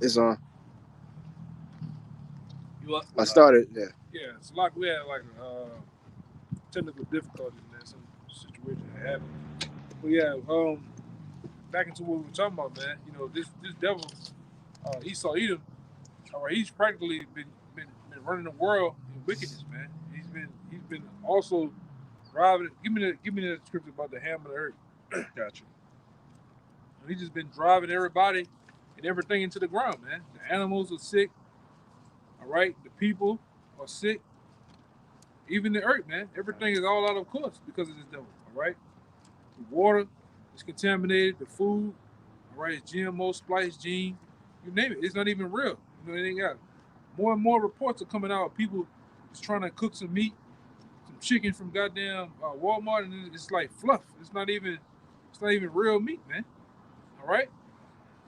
It's on. You up? I started. Yeah. Yeah, it's like we had like technical difficulties in that some situation that happened. But yeah, back into what we were talking about, man. You know, this devil, Esau Edom, all right, he's practically been running the world in wickedness, man. He's been also driving. Give me the scripture about the ham of the earth. Gotcha. He's just been driving everybody and everything into the ground, man. The animals are sick, all right. The people are sick. Even the earth, man. Everything is all out of course because of this devil, all right. The water is contaminated. The food, all right, it's GMO, spliced gene, you name it. It's not even real. You know, it ain't got. More and more reports are coming out of people just trying to cook some meat, some chicken from goddamn Walmart, and it's like fluff. It's not even real meat, man. All right.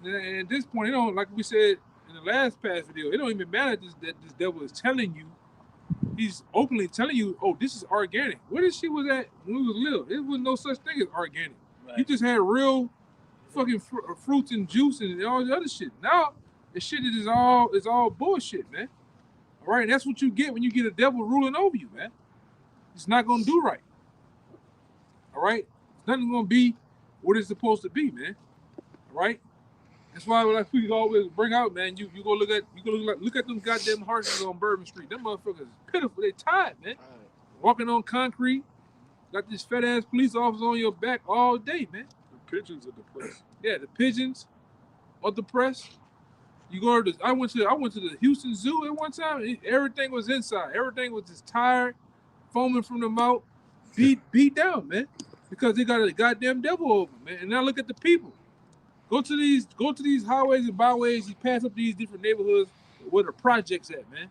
And at this point, like we said in the last past video, it don't even matter that this devil is telling you. He's openly telling you, "Oh, this is organic." Where this shit was at when we was little, it was no such thing as organic. Right. You just had real fucking fruits and juice and all the other shit. Now, the shit is all bullshit, man. All right, and that's what you get when you get a devil ruling over you, man. It's not gonna do right. All right, it's nothing gonna be what it's supposed to be, man. All right. That's why like we always bring out, man. You go look at them goddamn horses on Bourbon Street. Them motherfuckers is pitiful. They tired, man. Walking on concrete. Got this fat ass police officer on your back all day, man. The pigeons are depressed. Yeah, the pigeons are depressed. You go to I went to the Houston Zoo at one time. Everything was inside. Everything was just tired, foaming from the mouth, beat down, man. Because they got a goddamn devil over, man. And now look at the people. Go to these highways and byways. You pass up these different neighborhoods where the projects at, man.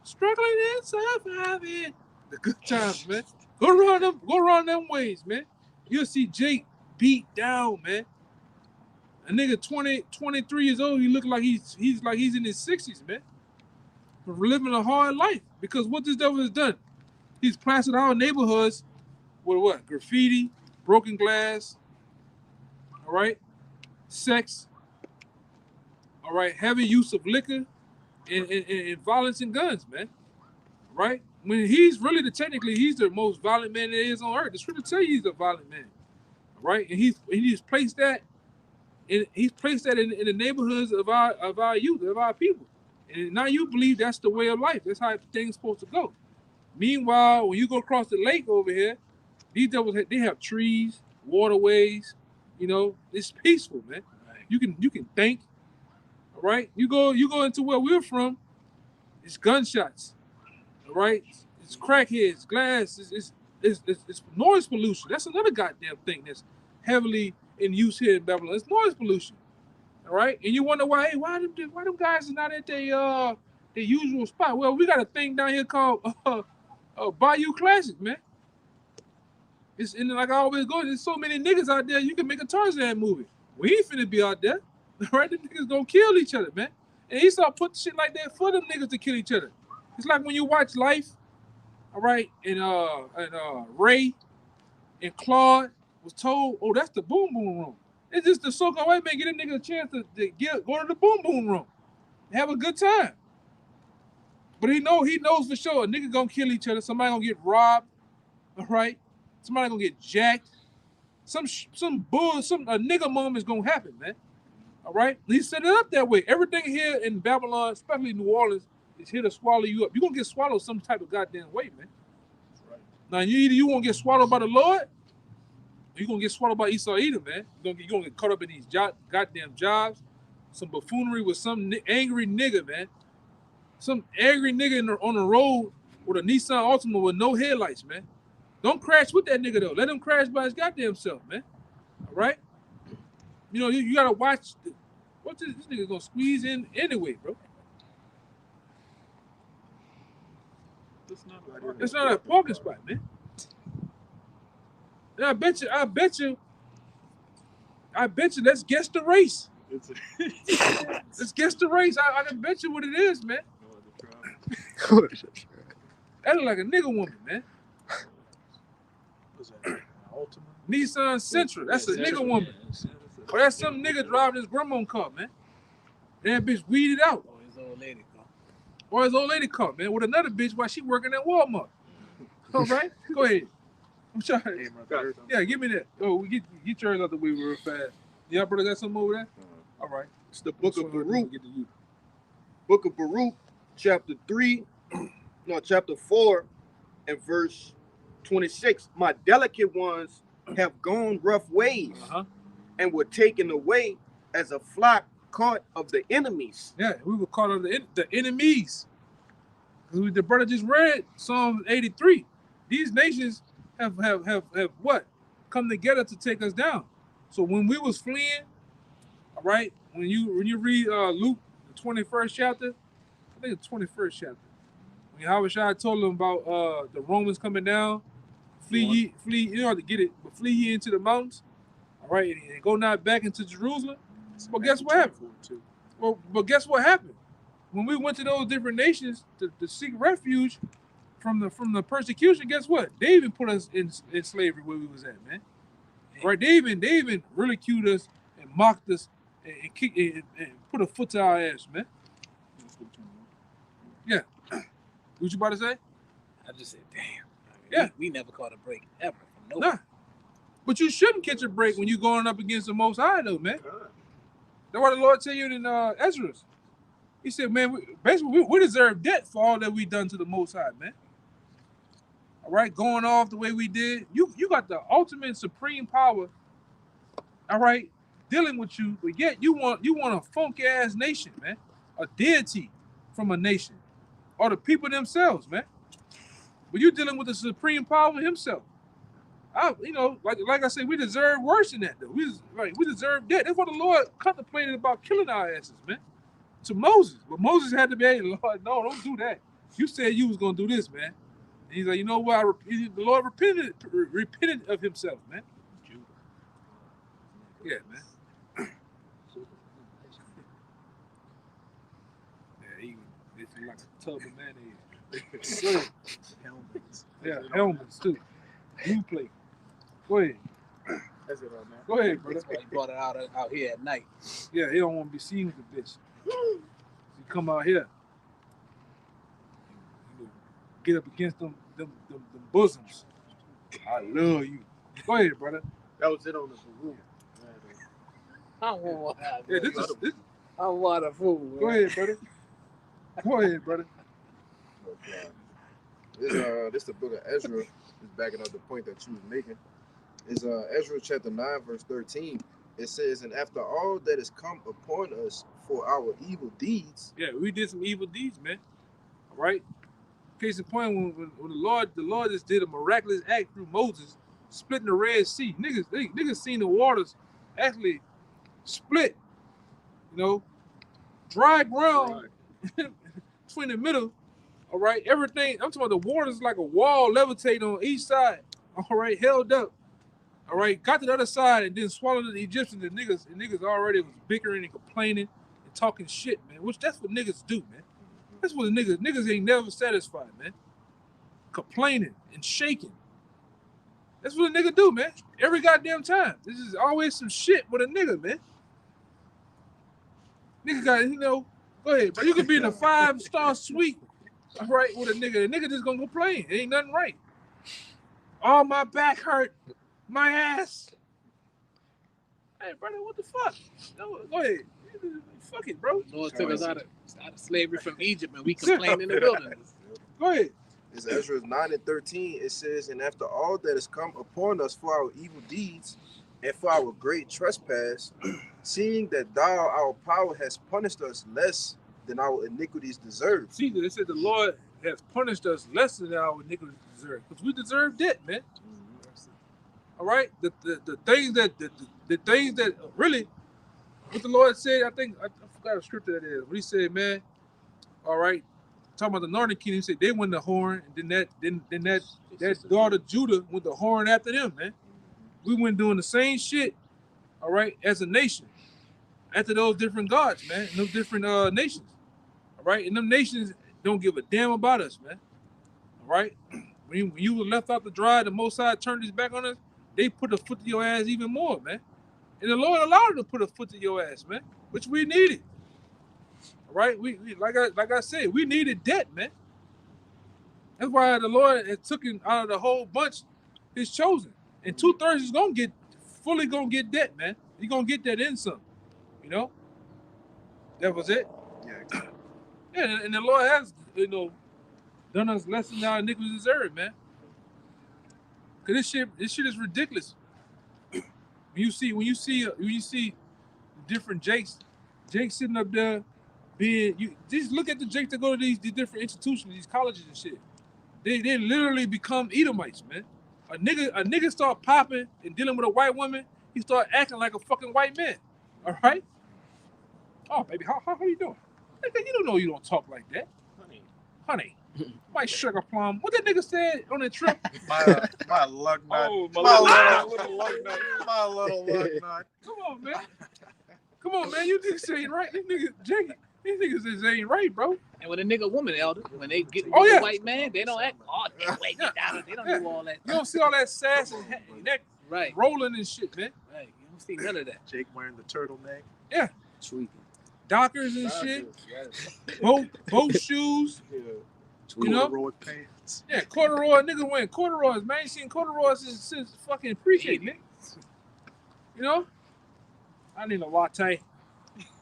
Struggling and surviving. The good times, man. Go run them ways, man. You'll see Jake beat down, man. A nigga 23 years old, he look like he's in his 60s, man. For living a hard life. Because what this devil has done, he's plastered our neighborhoods with what? Graffiti, broken glass, all right? Sex, all right, heavy use of liquor and violence and guns, man. Right? When he's really technically he's the most violent man there is on earth. The scripture tell you he's a violent man. Right? And he's placed that in the neighborhoods of our youth, of our people. And now you believe that's the way of life. That's how things supposed to go. Meanwhile, when you go across the lake over here, these devils they have trees, waterways. You know, it's peaceful, man. You can think. All right, you go into where we're from. It's gunshots. All right, it's crackheads, glass. It's noise pollution. That's another goddamn thing that's heavily in use here in Babylon. It's noise pollution. All right, and you wonder why? Hey, why them guys are not at their usual spot? Well, we got a thing down here called Bayou Classic, man. It's and like I always go. There's so many niggas out there. You can make a Tarzan movie. We ain't finna be out there. All right, them niggas gonna kill each other, man. And he start putting shit like that for them niggas to kill each other. It's like when you watch Life, all right, and Ray and Claude was told, oh, that's the boom boom room. It's just the so-called white man get a nigga a chance to go to the boom boom room, have a good time. But he knows for sure a nigga gonna kill each other. Somebody gonna get robbed, all right. Somebody gonna get jacked. Some a nigga moment is gonna happen, man. All right, he set it up that way. Everything here in Babylon, especially New Orleans, is here to swallow you up. You're gonna get swallowed some type of goddamn way, man. Right. Now you won't get swallowed by the Lord, or you're gonna get swallowed by Esau Edom, man. You're gonna get caught up in these goddamn jobs, some buffoonery with some angry nigga, man. Some angry nigga on the road with a Nissan Altima with no headlights, man. Don't crash with that nigga though. Let him crash by his goddamn self, man. All right. You know you gotta watch. What this nigga gonna squeeze in anyway, bro? It's not a parking spot, man. And I bet you. Let's guess the race. Let's guess the race. I can bet you what it is, man. That look like a nigga woman, man. What's that? Nissan Sentra. That's a nigga woman. Or that's some nigga driving his grandma's car, man. That bitch weeded out. Or his old lady come. Or his old lady caught, man, with another bitch while she working at Walmart. All right? Go ahead. I'm sorry. Yeah, give me that. Oh, we get yours out the way real fast. Y'all brother got something over there? All right. It's the book of Baruch. Book of Baruch, chapter 4, and verse 26. My delicate ones have gone rough ways and were taken away as a flock caught of the enemies. Yeah, we were caught of the enemies. The brother just read Psalm 83. These nations have what? Come together to take us down. So when we was fleeing, all right, when you read Luke, the 21st chapter, I think the 21st chapter, when YAHAWASHI told them about the Romans coming down, flee, you know how to get it, but flee ye into the mountains, all right, and go not back into Jerusalem. Well, guess what happened? But guess what happened? When we went to those different nations to seek refuge from the persecution, guess what? They even put us in slavery where we was at, man. Right? They even ridiculed us and mocked us and kicked and put a foot to our ass, man. Yeah. What you about to say? I just said, damn. Yeah. We never caught a break ever from nobody. Nah. But you shouldn't catch a break when you're going up against the Most High, though, man. That's what the Lord tell you in Ezra. He said, man, we deserve debt for all that we done to the Most High, man. All right, going off the way we did. You got the ultimate supreme power, all right, dealing with you, but yet you want a funky ass nation, man. A deity from a nation. Or the people themselves, man. But you dealing with the supreme power himself. Like I said, we deserve worse than that, though. We deserve that. That's what the Lord contemplated about killing our asses, man. To Moses. But Moses had to be, hey, Lord, no, don't do that. You said you was going to do this, man. And he's like, you know what? The Lord repented of himself, man. Yeah, man. Yeah, it's like a tub of mayonnaise. Helmets. Yeah, helmets, too. Blue plate. Go ahead. That's it right now. Go ahead, brother. That's why you brought it out here at night. Yeah, he don't want to be seen with the bitch. You come out here, get up against them bosoms. I love you. Go ahead, brother. That was it on the room. I want Yeah, this I want a fool. Go ahead, brother. Go ahead, brother. This the book of Ezra. Is backing up the point that you was making. Is Ezra chapter 9 verse 13. It says, and after all that has come upon us for our evil deeds. Yeah, we did some evil deeds, man. All right. Case in point, when the Lord just did a miraculous act through Moses, splitting the Red Sea. Niggas seen the waters actually split. You know, dry ground between the middle. All right, everything. I'm talking about the waters like a wall levitating on each side. All right, held up. All right, got to the other side and then swallowed the Egyptians. And niggas already was bickering and complaining and talking shit, man. Which that's what niggas do, man. That's what niggas ain't never satisfied, man. Complaining and shaking. That's what a nigga do, man. Every goddamn time. This is always some shit with a nigga, man. Nigga got, go ahead, but you could be in a 5-star suite. All right, with a nigga. The nigga just gonna complain. It ain't nothing right. Oh, my back hurt. My ass. Hey, brother, what the fuck? No, go ahead. Fuck it, bro. Lord took us out of slavery from Egypt, and we complain in the wilderness. Go ahead. It's Ezra 9 and 13. It says, and after all that has come upon us for our evil deeds and for our great trespass, seeing that thou, our power, has punished us less than our iniquities deserve. See, they said the Lord has punished us less than our iniquities deserve, because we deserve that, man. All right, the things that really, what the Lord said, I forgot the scripture that is. What he said, man. All right, talking about the northern kingdom, he said they went the horn, and then that daughter Judah went the horn after them, man. We went doing the same shit, all right, as a nation, after those different gods, man, and those different nations. All right, and them nations don't give a damn about us, man. All right, when you were left out to dry, the Most High turned his back on us. They put a foot to your ass even more, man. And the Lord allowed them to put a foot to your ass, man, which we needed. Right? We like I said, we needed debt, man. That's why the Lord had took him out of the whole bunch, his chosen. And 2/3 is fully gonna get debt, man. You're gonna get that in some. You know? That was it. Yeah. Yeah, and the Lord has, done us less than our iniquities deserve, man. Cause this shit is ridiculous. When you see different Jakes sitting up there you just look at the Jakes that go to these different institutions, these colleges and shit. They literally become Edomites, man. A nigga start popping and dealing with a white woman, he start acting like a fucking white man. All right? Oh, baby, how you doing? Nigga, you don't know you don't talk like that. Honey. My sugar plum. What that nigga said on the trip? My lug nut. Oh, my little lug nut. My little lug nut. Come on, man. You niggas saying right. These niggas ain't right, bro. And with a nigga woman, elder, when they get with a white man, they don't act, wait, get down. They don't do all that. You don't see all that sass and that right. rolling and shit, man. Right. You don't see none of that. Jake wearing the turtleneck. Yeah. Tweaking. Dockers and shit. Yes. Boat shoes. Yeah. You know? Corduroy pants. Yeah, corduroy. Nigga wearing corduroys, man. I ain't seen corduroys since fucking pre-K, nigga. You know? I need a latte.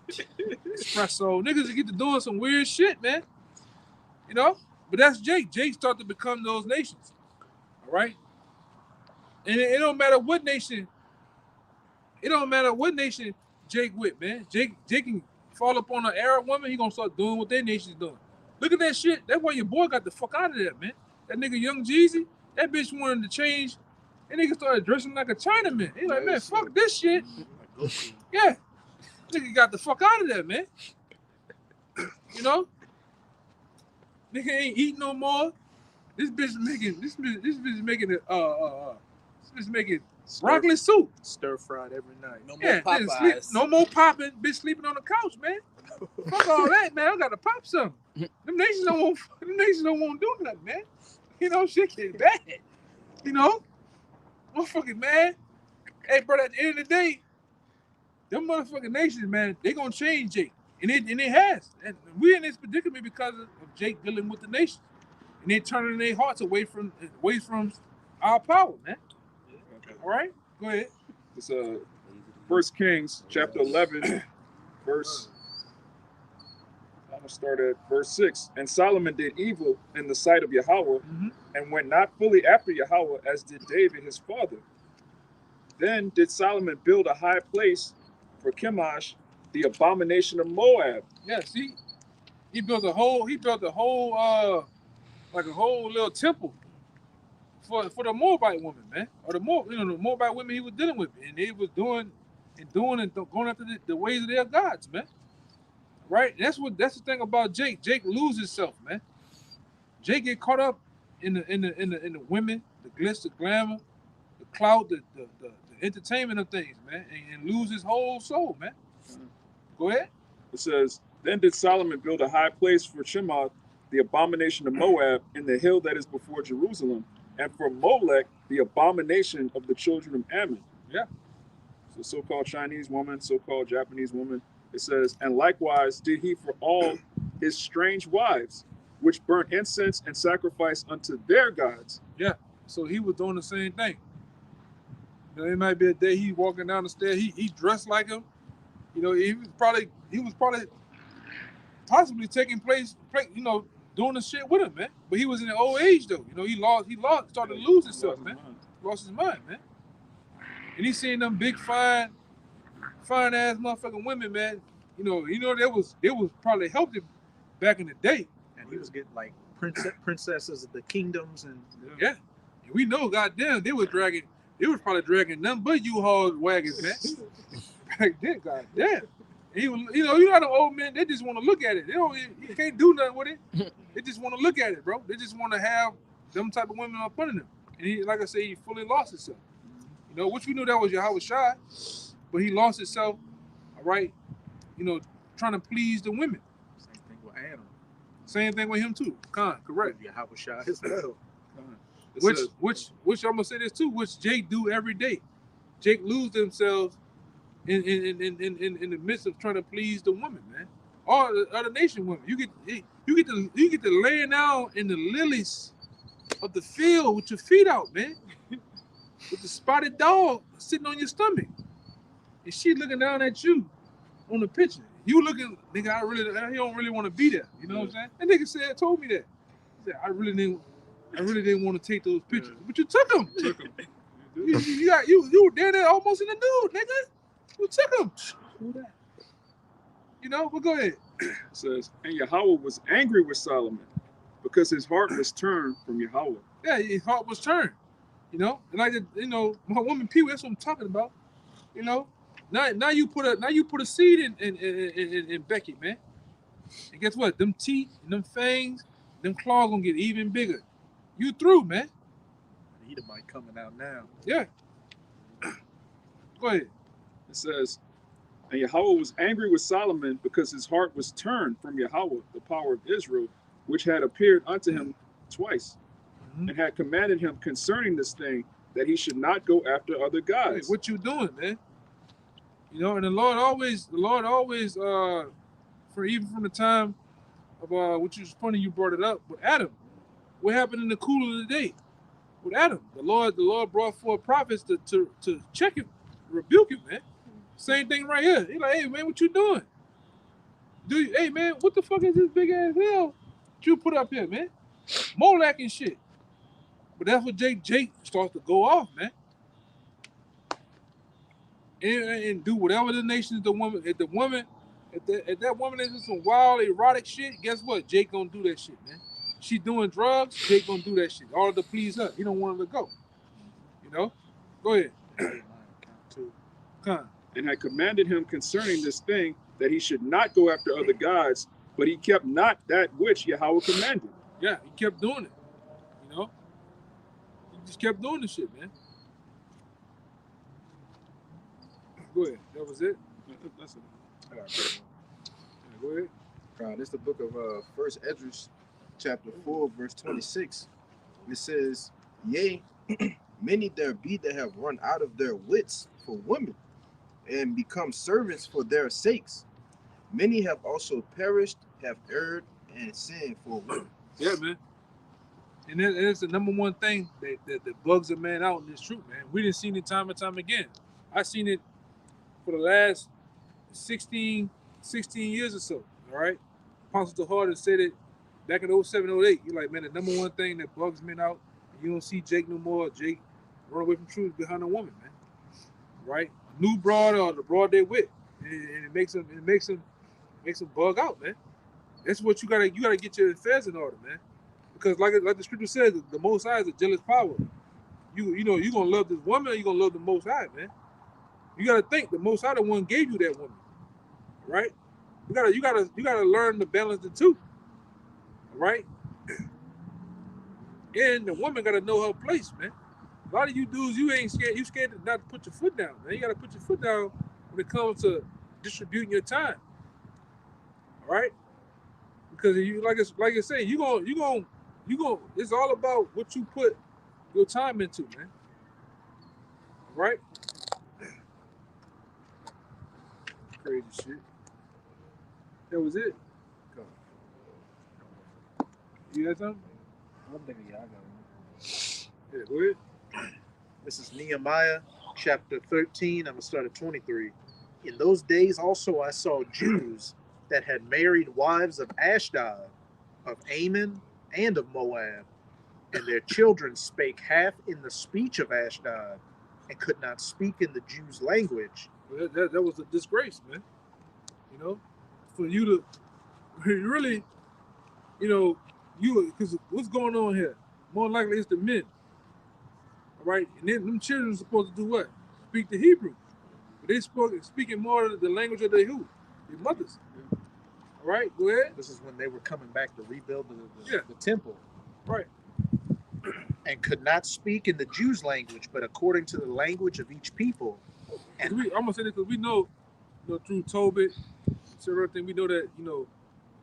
Espresso. Niggas get to doing some weird shit, man. You know? But that's Jake. Jake started to become those nations. All right? And it don't matter what nation. It don't matter what nation Jake with, man. Jake can fall up on an Arab woman, he gonna start doing what their nation's doing. Look at that shit. That's why your boy got the fuck out of there, man. That nigga Young Jeezy, that bitch wanted to change. That nigga started dressing like a Chinaman. He like, man, fuck this shit. Yeah. Nigga got the fuck out of there, man. You know? Nigga ain't eating no more. This bitch making broccoli soup. Stir fried every night. No more Popeyes. No more popping. Bitch sleeping on the couch, man. Fuck all that, man. I gotta pop something. Them nations don't want to do nothing, man. You know, shit get bad. You know? Motherfucking man. Hey, brother, at the end of the day, them motherfucking nations, man, they gonna change Jake. And it has. And we in this predicament because of Jake dealing with the nations. And they turning their hearts away from our power, man. Okay. All right? Go ahead. It's 1 Kings chapter 11, verse. I'm gonna start at verse 6. And Solomon did evil in the sight of Yahawah, and went not fully after Yahawah, as did David his father. Then did Solomon build a high place for Chemosh, the abomination of Moab. Yeah, see, he built a whole like a whole little temple for the Moabite woman, man, or the Moabite women he was dealing with, and they was doing and going after the ways of their gods, man. Right? That's the thing about Jake. Jake loses himself, man. Jake get caught up in the women, the glitz, the glamour, the clout, the entertainment of things, man, and lose his whole soul, man. Go ahead. It says, then did Solomon build a high place for Chemosh, the abomination of Moab, in the hill that is before Jerusalem, and for Molech, the abomination of the children of Ammon. Yeah. So so-called Chinese woman, so-called Japanese woman. It says, and likewise did he for all his strange wives, which burnt incense and sacrifice unto their gods. Yeah. So he was doing the same thing. You know, it might be a day he walking down the stairs, he dressed like him. You know, he was probably possibly taking place, you know, doing the shit with him, man. But he was in the old age though. You know, he started to lose himself, man. Lost his mind, man. And he seen them big fine ass motherfucking women, man. You know, that was probably helped him back in the day. And he was getting like princesses of the kingdoms and yeah. And we know, goddamn, they was probably dragging nothing but U-Haul wagons, man. Back then, goddamn. He was, you know how the old men, they just want to look at it. You can't do nothing with it. They just want to look at it, bro. They just want to have them type of women up under them. And he, like I say, he fully lost himself. You know, which we knew that was YAHAWASHI, but he lost himself, all right, you know, trying to please the women. same thing with Adam. Same thing with him too. Correct. YAHAWASHI as well. Which I'm gonna say this too, which Jake do every day. Jake lose themselves in the midst of trying to please the woman, man. all the other nation women. You get to laying down in the lilies of the field with your feet out, man. With the spotted dog sitting on your stomach. And she looking down at you on the picture. You looking, nigga, he don't really want to be there. You know what I'm saying? That nigga told me that. He said, I really didn't want to take those pictures. But you took them. You were there almost in the nude, nigga. You took them. Who that? You know, but go ahead. It says, and Yahweh was angry with Solomon because his heart was turned from Yahweh. Yeah, his heart was turned. You know, and like, you know, my woman people, that's what I'm talking about. You know, now you put a seed in Becky, man. And guess what? Them teeth and them fangs, them claws gonna get even bigger. You through, man. The Edomite coming out now. Yeah. Go ahead. It says, and Yahweh was angry with Solomon because his heart was turned from Yahweh, the power of Israel, which had appeared unto him twice, and had commanded him concerning this thing, that he should not go after other gods. Hey, what you doing, man? You know, and the Lord always, for even from the time of which is funny you brought it up with Adam. What happened in the cool of the day with Adam? The Lord brought forth prophets to check him, rebuke him, man. Same thing right here. He's like, hey man, what you doing? Hey man, what the fuck is this big ass hell you put up here, man? Molech and shit. But that's what Jake starts to go off, man. And do whatever the nations, if that woman is in some wild erotic shit, guess what? Jake gonna do that shit, man. She doing drugs, Jake gonna do that shit. All to please her. He don't want her to go. You know? Go ahead. Come. And had commanded him concerning this thing, that he should not go after other gods, but he kept not that which Yahweh commanded. Yeah, he kept doing it. You know? He just kept doing the shit, man. Go ahead. That was it? That's it. All right, Go ahead. this is the book of First Esdras, chapter 4, verse 26. It says, yea, many there be that have run out of their wits for women, and become servants for their sakes. Many have also perished, have erred, and sinned for women. Yeah, man. And that's the number one thing that bugs a man out in this truth, man. We done seen it time and time again. I seen it for the last 16 years or so, all right? Apostle DeHart has said it back in 07, 08. You're like, man, the number one thing that bugs men out, you don't see Jake no more. Jake run away from truth behind a woman, man. Right? New broad or the broad they with. And it makes them bug out, man. That's what you gotta get your affairs in order, man. Because like the scripture says, the Most High is a jealous power. You know, you gonna love this woman or you gonna love the Most High, man. You gotta think the Most High the one gave you that woman, right? You gotta learn to balance the two, right? And the woman gotta know her place, man. A lot of you dudes, you ain't scared. You scared to not put your foot down, man. You gotta put your foot down when it comes to distributing your time, all right? Because you like I say, you gonna. It's all about what you put your time into, man. All right? Crazy shit. That was it. You got something? I'm thinking, yeah, I got one. Yeah, go ahead. This is Nehemiah chapter 13. I'm going to start at 23. In those days also I saw Jews that had married wives of Ashdod, of Ammon, and of Moab, and their children spake half in the speech of Ashdod, and could not speak in the Jews' language. Well, that was a disgrace, man. You know, for you to really, you know, because what's going on here? More likely it's the men. All right, and then them children are supposed to do what? Speak the Hebrew. But they speaking more of the language of their mothers. All right, go ahead. This is when they were coming back to rebuild the temple. Right. And could not speak in the Jews' language, but according to the language of each people. And I'm gonna say this because we know, through Tobit, everything, we know that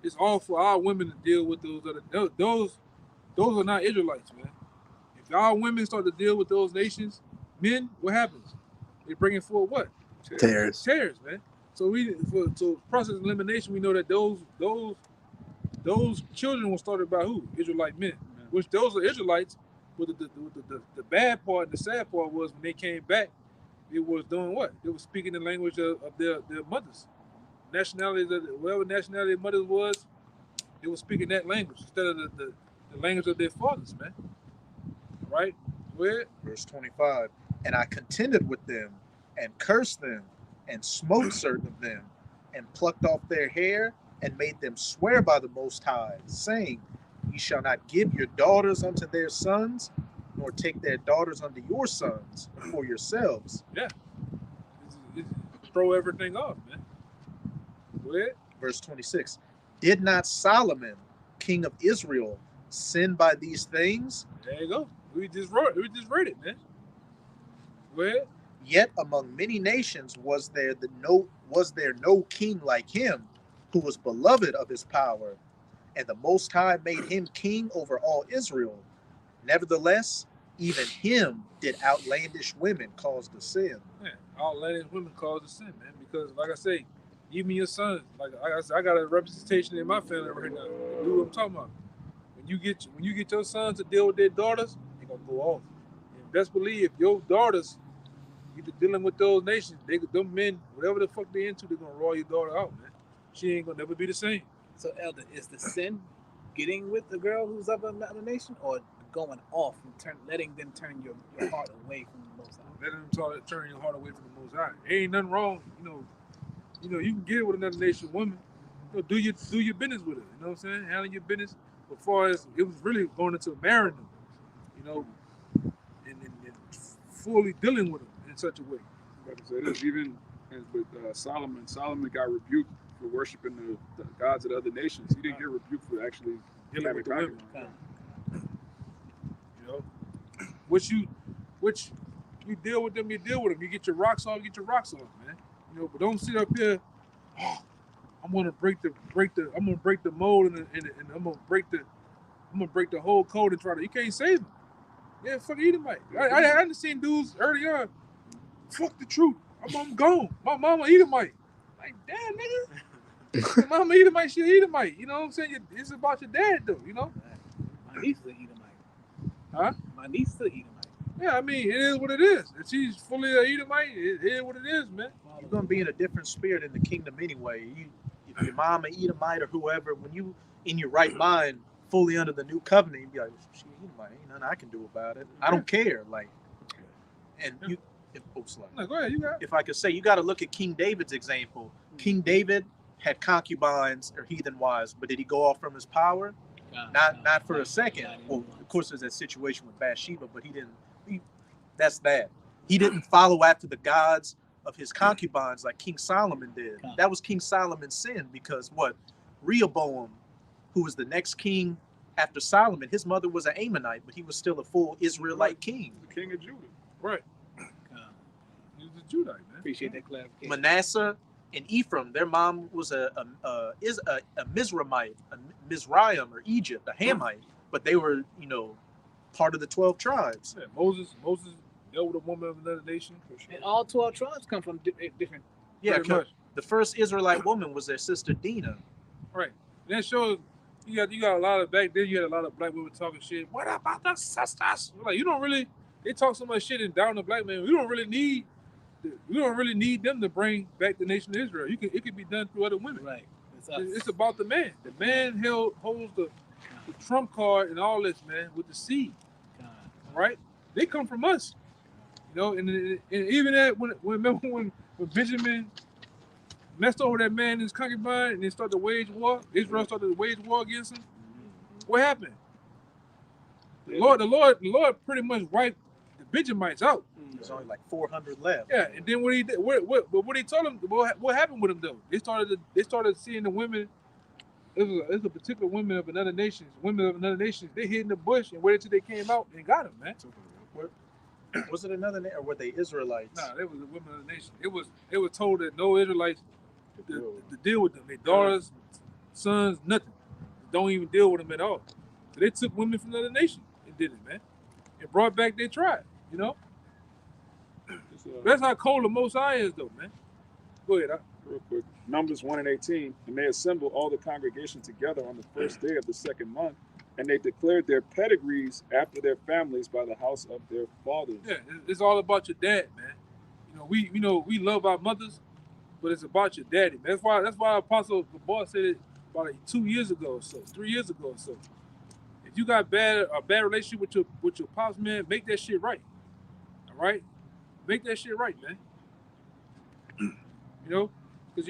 it's all for our women to deal with those are not Israelites, man. If our women start to deal with those nations, men, what happens? They bring it forward what? Tears, man. So process of elimination, we know that those children were started by who? Israelite men. Which those are Israelites. But the bad part, the sad part was when they came back, it was doing what? They were speaking the language of their mothers. Nationalities, whatever nationality their mothers was, they were speaking that language instead of the language of their fathers, man. Right? Where? Verse 25. And I contended with them and cursed them and smote certain of them and plucked off their hair and made them swear by the Most High, saying, Ye shall not give your daughters unto their sons, nor take their daughters unto your sons for yourselves. Yeah. It's throw everything off, man. Where? Verse 26. Did not Solomon, king of Israel, sin by these things? There you go. We just read it, man. Where? Yet among many nations was there no king like him, who was beloved of his power, and the Most High made him king over all Israel. Nevertheless, even him did outlandish women cause to sin. Yeah, outlandish women cause to sin, man. Because, like I say, even your sons, like I got a representation in my family right now. The dude I'm talking about. When you get your sons to deal with their daughters, they're gonna go off. And best believe if your daughters either dealing with those nations, them men, whatever the fuck they into, they're gonna roll your daughter out, man. She ain't gonna never be the same. So, Elder, is the sin getting with the girl who's of another nation, or going off and letting them turn your heart away from the Most High? Letting them turn your heart away from the Most High. Ain't nothing wrong, you can get it with another nation woman. Do your business with it. You know what I'm saying? Handle your business. As far as it was really going into marrying them, and fully dealing with them in such a way. Like I said, this even with Solomon. Solomon got rebuked for worshiping the gods of the other nations. He didn't get rebuked for actually Dealing with the women. Which you deal with them, you deal with them. You get your rocks off, man. But don't sit up here. Oh, I'm gonna break the mold and I'm gonna break the whole code and try to. You can't save them. Yeah, fuck Edomite. I hadn't seen dudes early on. Fuck the truth. I'm gone. My mama Edomite. Like, damn, nigga. Mama Edomite, she Edomite. You know what I'm saying? It's about your dad, though. My niece is an Edomite. Huh? My niece is an Edomite. Yeah, I mean, it is what it is. If she's fully an Edomite, it is what it is, man. You're going to be in a different spirit in the kingdom anyway. If your mom, an Edomite or whoever, when you in your right mind, fully under the new covenant, you'd be like, she Edomite, ain't nothing I can do about it. I don't care. Like, and you, No, go ahead, you got it. if I could say, you got to look at King David's example. King David had concubines or heathen wives, but did he go off from his power? Not for a second. Well, of course, there's that situation with Bathsheba, but he didn't. That's that. He didn't follow after the gods of his concubines like King Solomon did. That was King Solomon's sin because what? Rehoboam, who was the next king after Solomon, his mother was an Ammonite, but he was still a full Israelite king. The king of Judah. Right. He was a Judite, man. Appreciate that clarification. Manasseh and Ephraim, their mom was a Mizraimite, a Mizraim or Egypt, a Hamite, but they were, part of the 12 tribes. Yeah, Moses dealt with a woman of another nation. For sure. And all 12 tribes come from different. Yeah, Pretty much. the first Israelite woman was their sister Dinah. Right. And that shows you got a lot of back then. You had a lot of black women talking shit. What about the sisters? Like, you don't really. They talk so much shit and down the black man. We don't really need them to bring back the nation of Israel. It could be done through other women. Right. It's about the man. The man holds the trump card and all this, man, with the seed. Right? They come from us. And even that when Benjamin messed over that man and his concubine and they started to wage war, Israel started to wage war against him. What happened? The Lord pretty much wiped the Benjamites out. There's only like 400 left. Yeah, and then what he did, what he told them, what happened with them though? They started seeing the women. It was a particular women of another nation. Women of another nation. They hid in the bush and waited till they came out and got them, man. Was it another nation or were they Israelites? Nah, they was a women of the nation. It was told that no Israelites to deal with them. Their daughters, sons, nothing. Don't even deal with them at all. So they took women from another nation and did it, man, and brought back their tribe. That's how cold the Most High is, though, man. Go ahead. Real quick. Numbers 1 and 18. And they assembled all the congregation together on the first day of the second month, and they declared their pedigrees after their families by the house of their fathers. Yeah, it's all about your dad, man. We love our mothers, but it's about your daddy. That's why Apostle the boss said it about 2 years ago or so, 3 years ago or so. If you got a bad relationship with your pops, man, make that shit right. All right, make that shit right, man. Because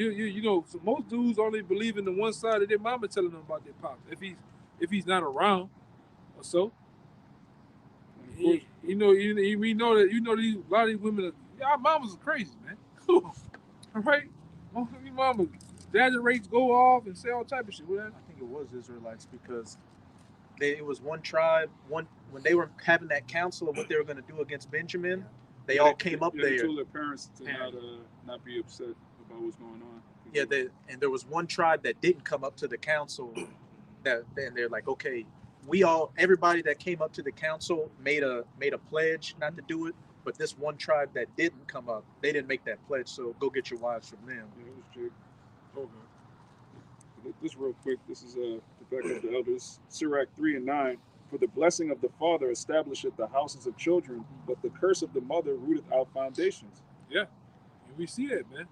so most dudes only believe in the one side of their mama telling them about their pops. If he's not around or so, we know that a lot of these women, our mamas are crazy, man. All right, most of these mamas, daddy rates go off and say all type of shit. I think it was Israelites because it was one tribe. When they were having that council of what they were going to do against Benjamin, they all came up there. They told their parents to not be upset about what's going on. Yeah, and there was one tribe that didn't come up to the council. And they're like, okay, everybody that came up to the council made a pledge not to do it. But this one tribe that didn't come up, they didn't make that pledge. So go get your wives from them. Yeah, it was Jake. Okay. This real quick. This is the back of the elders. Sirach 3 and 9. For the blessing of the father establisheth the houses of children, but the curse of the mother rooteth out foundations. Yeah, we see that, man.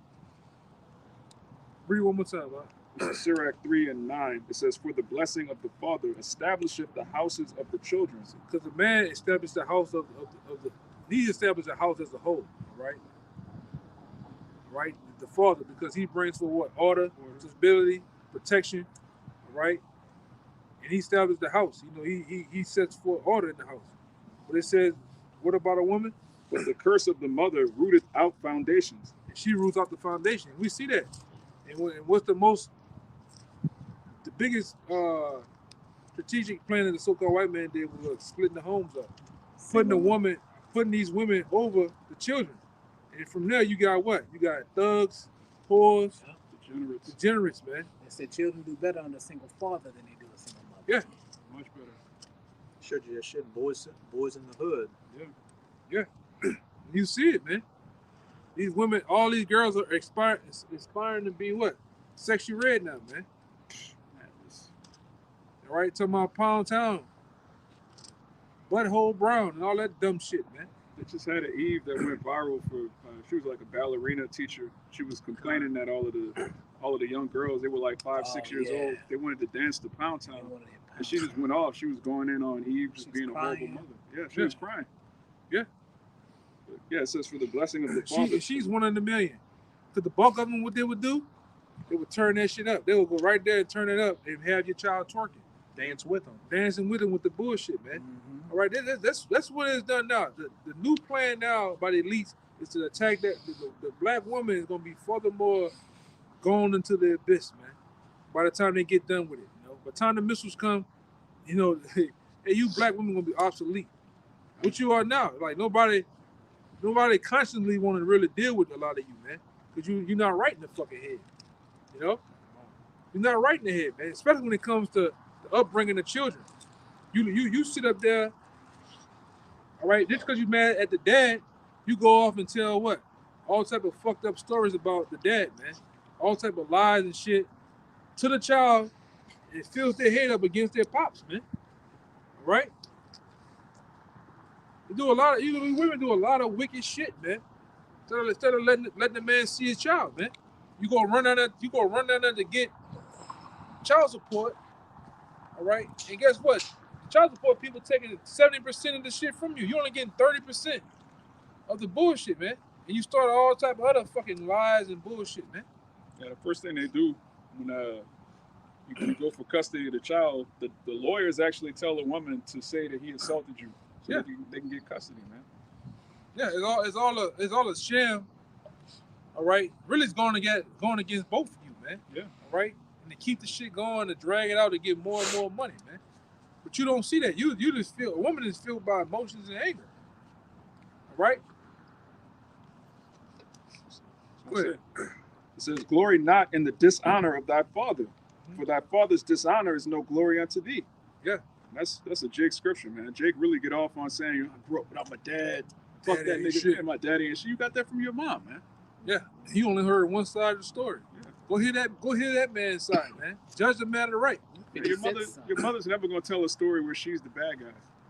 Read it one more time, man. This is Sirach 3 and 9. It says, for the blessing of the father establisheth the houses of the children. Because the man established the house he established the house as a whole, right? Right? The father, because he brings for what? Order, stability, protection, right? And he established the house. He sets forth order in the house. But it says, what about a woman? But the curse of the mother rooteth out foundations. And she roots out the foundation. We see that. And what's the biggest strategic plan that the so-called white man did was splitting the homes up, putting these women over the children. And from there, you got what? You got thugs, whores, degenerates, man. They said children do better on a single father than they do a single mother. Yeah, Much better. Showed you that shit, boys in the hood. Yeah. You see it, man. These women, all these girls are aspiring to be what? Sexy red now, man. All right, talking about Pound Town, Butthole Brown, and all that dumb shit, man. They just had an Eve that went viral for. She was like a ballerina teacher. She was complaining that all of the young girls, they were like 5, 6 years old. They wanted to dance to Pound Town, and she just went off. She was going in on Eve, just being a horrible mother. Yeah, she was crying. Yeah. But yeah, it says for the blessing of the father. She's one in a million. Because the bulk of them, what they would do, they would turn that shit up. They would go right there and turn it up and have your child twerking. Dance with them. Dancing with them with the bullshit, man. All right, that's what it's done now. The new plan now by the elites is to attack that. The black woman is going to be furthermore gone into the abyss, man. By the time they get done with it, by the time the missiles come, hey, you black women going to be obsolete. What you are now, like nobody constantly want to really deal with a lot of you, man, because you're not right in the fucking head. You're not right in the head, man. Especially when it comes to the upbringing of children. You sit up there, all right, just because you're mad at the dad, you go off and tell what? All type of fucked up stories about the dad, man. All type of lies and shit to the child. It fills their head up against their pops, man. All right? Women do a lot of wicked shit, man. Instead of letting the man see his child, man. You gonna run down there to get child support, all right? And guess what? Child support people taking 70% of the shit from you. You only getting 30% of the bullshit, man. And you start all type of other fucking lies and bullshit, man. Yeah, the first thing they do when you go for custody of the child, the lawyers actually tell the woman to say that he assaulted you, so they can get custody, man. Yeah, it's all a sham. All right, really, it's going against both of you, man. Yeah. All right, and to keep the shit going, to drag it out, to get more and more money, man. But you don't see that. You just feel a woman is filled by emotions and anger. All right. Go ahead. It says, "Glory not in the dishonor of thy father, for thy father's dishonor is no glory unto thee." Yeah. That's a Jake scripture, man. Jake really get off on saying, I grew up without my dad. Fuck that nigga and my daddy and shit. You got that from your mom, man. Yeah, he only heard one side of the story. Yeah. Go hear that man's side, man. Judge the matter right. Yeah, your mother's never gonna tell a story where she's the bad guy.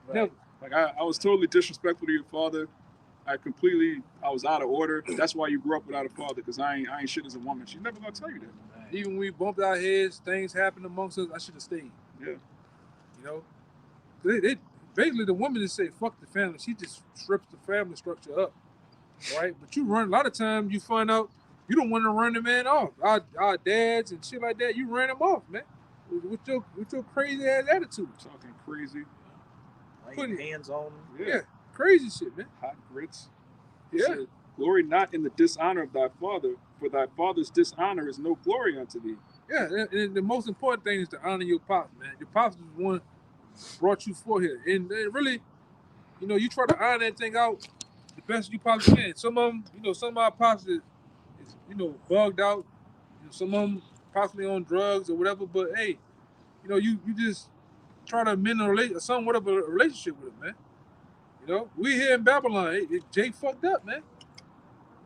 Right. Never. Like I was totally disrespectful to your father. I was out of order. That's why you grew up without a father, because I ain't shit as a woman. She's never gonna tell you that. Even when we bumped our heads, things happened amongst us, I should have stayed. Yeah. You know? They basically the woman just say fuck the family. She just strips the family structure up. Right? But you run a lot of times you find out you don't want to run the man off. Our dads and shit like that, you ran them off, man. With your crazy ass attitude. Talking crazy. Laying hands on them. Yeah. Crazy shit, man. Hot grits. Yeah. Said, glory not in the dishonor of thy father, for thy father's dishonor is no glory unto thee. Yeah, and the most important thing is to honor your pops, man. Your pops is the one brought you forth here. And really, you know, you try to iron that thing out the best you possibly can. Some of them, you know, some of our pops is you know, bugged out. You know, some of them possibly on drugs or whatever. But hey, you know, you just try to mend somewhat of a relationship with him, man. You know, we here in Babylon. Jake fucked up, man.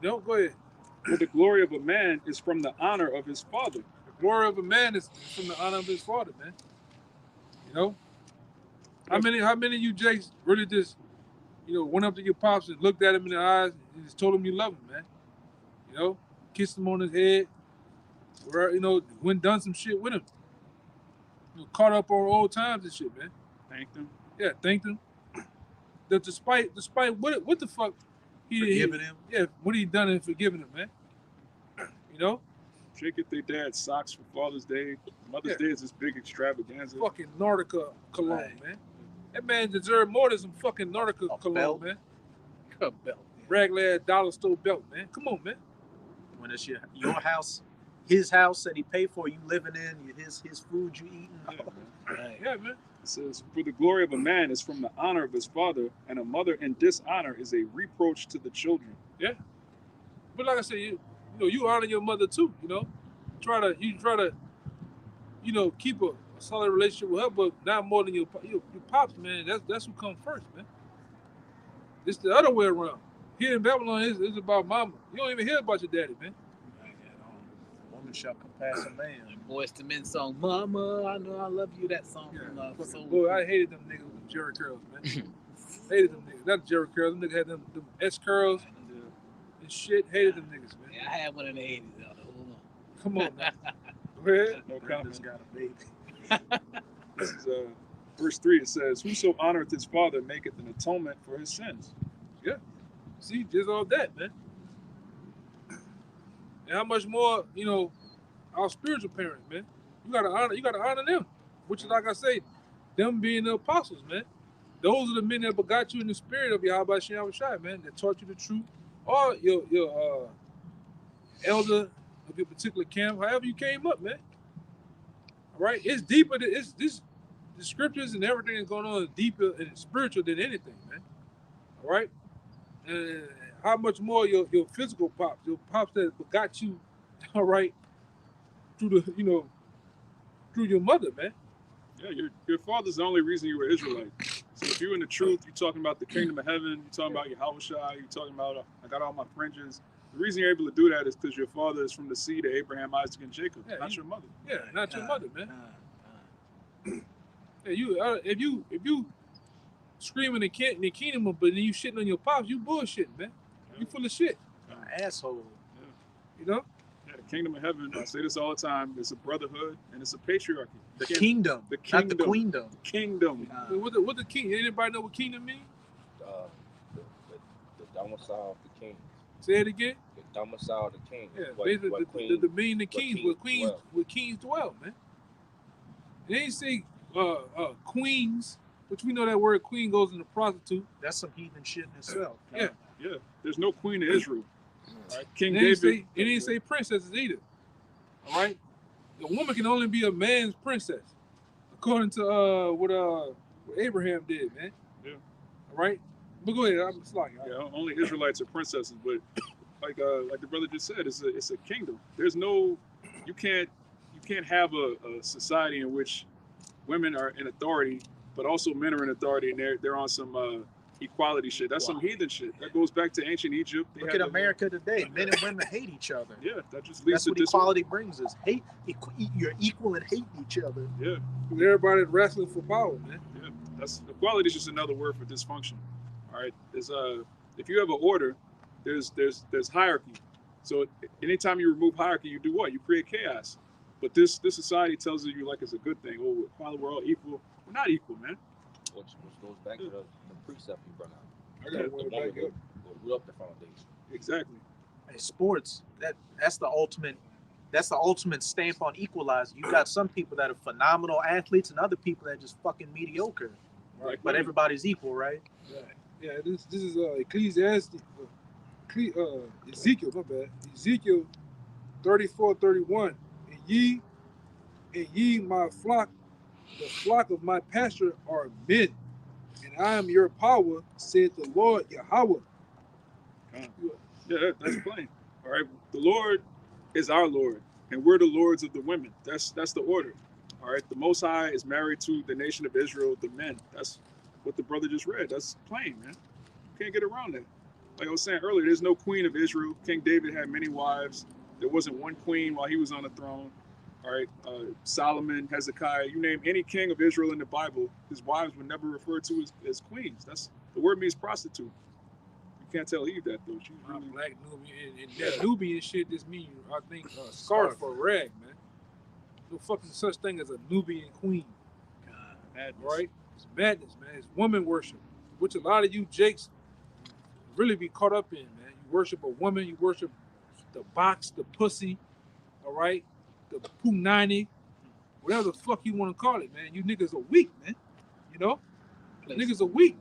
You know, go ahead. For the glory of a man is from the honor of his father. The glory of a man is from the honor of his father, man. You know? How many of you Jakes really just, you know, went up to your pops and looked at him in the eyes and just told him you love him, man? You know? Kissed him on his head. Or, you know, went and done some shit with him. You know, caught up on old times and shit, man. Thanked him. Yeah, thanked him. Despite what the fuck forgiving him? Yeah, what he done and forgiving him, man. You know? Jake get their dad socks for Father's Day. Mother's Day is this big extravaganza. Fucking Nautica cologne, man. That man deserved more than some fucking Nautica cologne, belt. man. A belt. Regular dollar store belt, man. Come on, man. When it's your house, his house that he paid for, you living in, his food you eating. Yeah, man. It says, for the glory of a man is from the honor of his father, and a mother in dishonor is a reproach to the children. Yeah. But like I said, you know, you honor your mother too, you know. You try to, you know, keep a solid relationship with her, but not more than your pops, man. That's who comes first, man. It's the other way around. Here in Babylon, it's about mama. You don't even hear about your daddy, man. Woman shall compass a man. Boys to Men song, Mama, I know I love you. That song from Soul. Boy, I hated them niggas with Jerry curls, man. Hated them niggas. Not Jerry curls. Them niggas had them S curls and shit. Hated them niggas, man. Yeah, I had one in the 80s, though. Hold on. Come on, man. Go ahead. No Brenda's comment. got a baby. This is verse 3. It says, whoso honoreth his father maketh an atonement for his sins. Yeah. See, just all that, man. And how much more, you know, our spiritual parents, man. You gotta honor them. Which is, like I say, them being the apostles, man. Those are the men that begot you in the spirit of YAHAWASHI, man, that taught you the truth. Or your elder of your particular camp, however you came up, man. All right? It's deeper than the scriptures and everything that's going on is deeper and spiritual than anything, man. All right? And how much more your physical pops, your pops that begot you, all right, through through your mother, man. Yeah, your father's the only reason you were Israelite. So if you're in the truth, you're talking about the kingdom of heaven, you're talking about YAHAWASHI, you're talking about I got all my fringes. The reason you're able to do that is because your father is from the seed of Abraham, Isaac, and Jacob, not your mother. Yeah, not your mother, man. Yeah, if you screaming the kingdom, but then you shitting on your pops, you bullshit, man. You full of shit. Asshole. Yeah. You know? Yeah, the kingdom of heaven, I say this all the time, it's a brotherhood and it's a patriarchy. The kingdom, the kingdom, not the queendom. Kingdom. What the king? Anybody know what kingdom mean? The domicile of the king. Say it again. The domicile of the king. Yeah, What basically the meaning of kings, where dwell. kings dwell, man. They ain't say queens, which we know that word queen goes into prostitute. That's some heathen shit in itself. Yeah. Yeah, there's no queen of Israel. Right? King It David. didn't say princesses either. All right, a woman can only be a man's princess, according to what Abraham did, man. Yeah. All right, but go ahead. I'm sorry. Yeah, only Israelites are princesses, but like the brother just said, it's a kingdom. There's no, you can't have a society in which women are in authority, but also men are in authority, and they're on some equality shit. That's some heathen shit. That goes back to ancient Egypt. They Look had at the- America today. Men and women hate each other. Yeah, that just leads That's to what equality brings us. Hate. You're equal and hate each other. Yeah, Everybody's wrestling for power, man. yeah. That's equality is just another word for dysfunction. All right. There's if you have an order, there's hierarchy. So anytime you remove hierarchy, you do what? You create chaos. But this society tells you like it's a good thing. Oh, equality, we're all equal. We're not equal, man. Which goes back to the precept you brought out. I gotta The win it woman back up. will up the foundation. Exactly. Hey, sports. That's the ultimate. That's the ultimate stamp on equalizer. You got some people that are phenomenal athletes and other people that are just fucking mediocre. Right. But everybody's equal, right? Yeah, this is Ecclesiastes, Ezekiel, my bad. Ezekiel 34:31. And ye my flock, the flock of my pasture are men, and I am your power, said the Lord Yahawah. Yeah, that's plain. All right. The Lord is our Lord, and we're the lords of the women. That's the order. All right. The Most High is married to the nation of Israel, the men. That's what the brother just read. That's plain, man. You can't get around that. Like I was saying earlier, there's no queen of Israel. King David had many wives. There wasn't one queen while he was on the throne. All right. Solomon, Hezekiah, you name any king of Israel in the Bible, his wives were never referred to as queens. That's the word means prostitute. You can't tell Eve that though. She's really Black Nubian and that Nubian shit just mean I think scarf or rag, man. No fucking such thing as a Nubian queen. madness. Right? It's madness, man. It's woman worship, which a lot of you jakes really be caught up in, man. You worship a woman, you worship the box, the pussy, all right? The punani, whatever the fuck you want to call it, man. You niggas are weak, man. You know? Niggas are weak.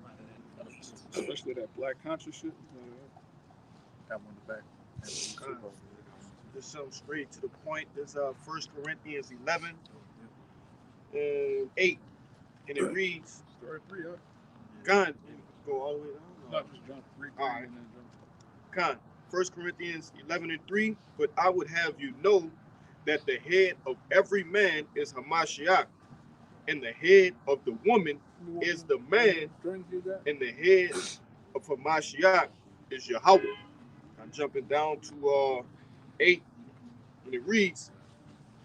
Especially that black conscious shit. Got one in the back. Just something straight to the point. There's 1 Corinthians 11 and 8. And it reads, Story 3, huh? God, go all the way down. Not just jump 3, All right. and then jump. Con, 1 Corinthians 11 and 3, but I would have you know that the head of every man is Hamashiach, and the head of the woman is the man, and the head of Hamashiach is Yahawah. I'm jumping down to 8, and it reads,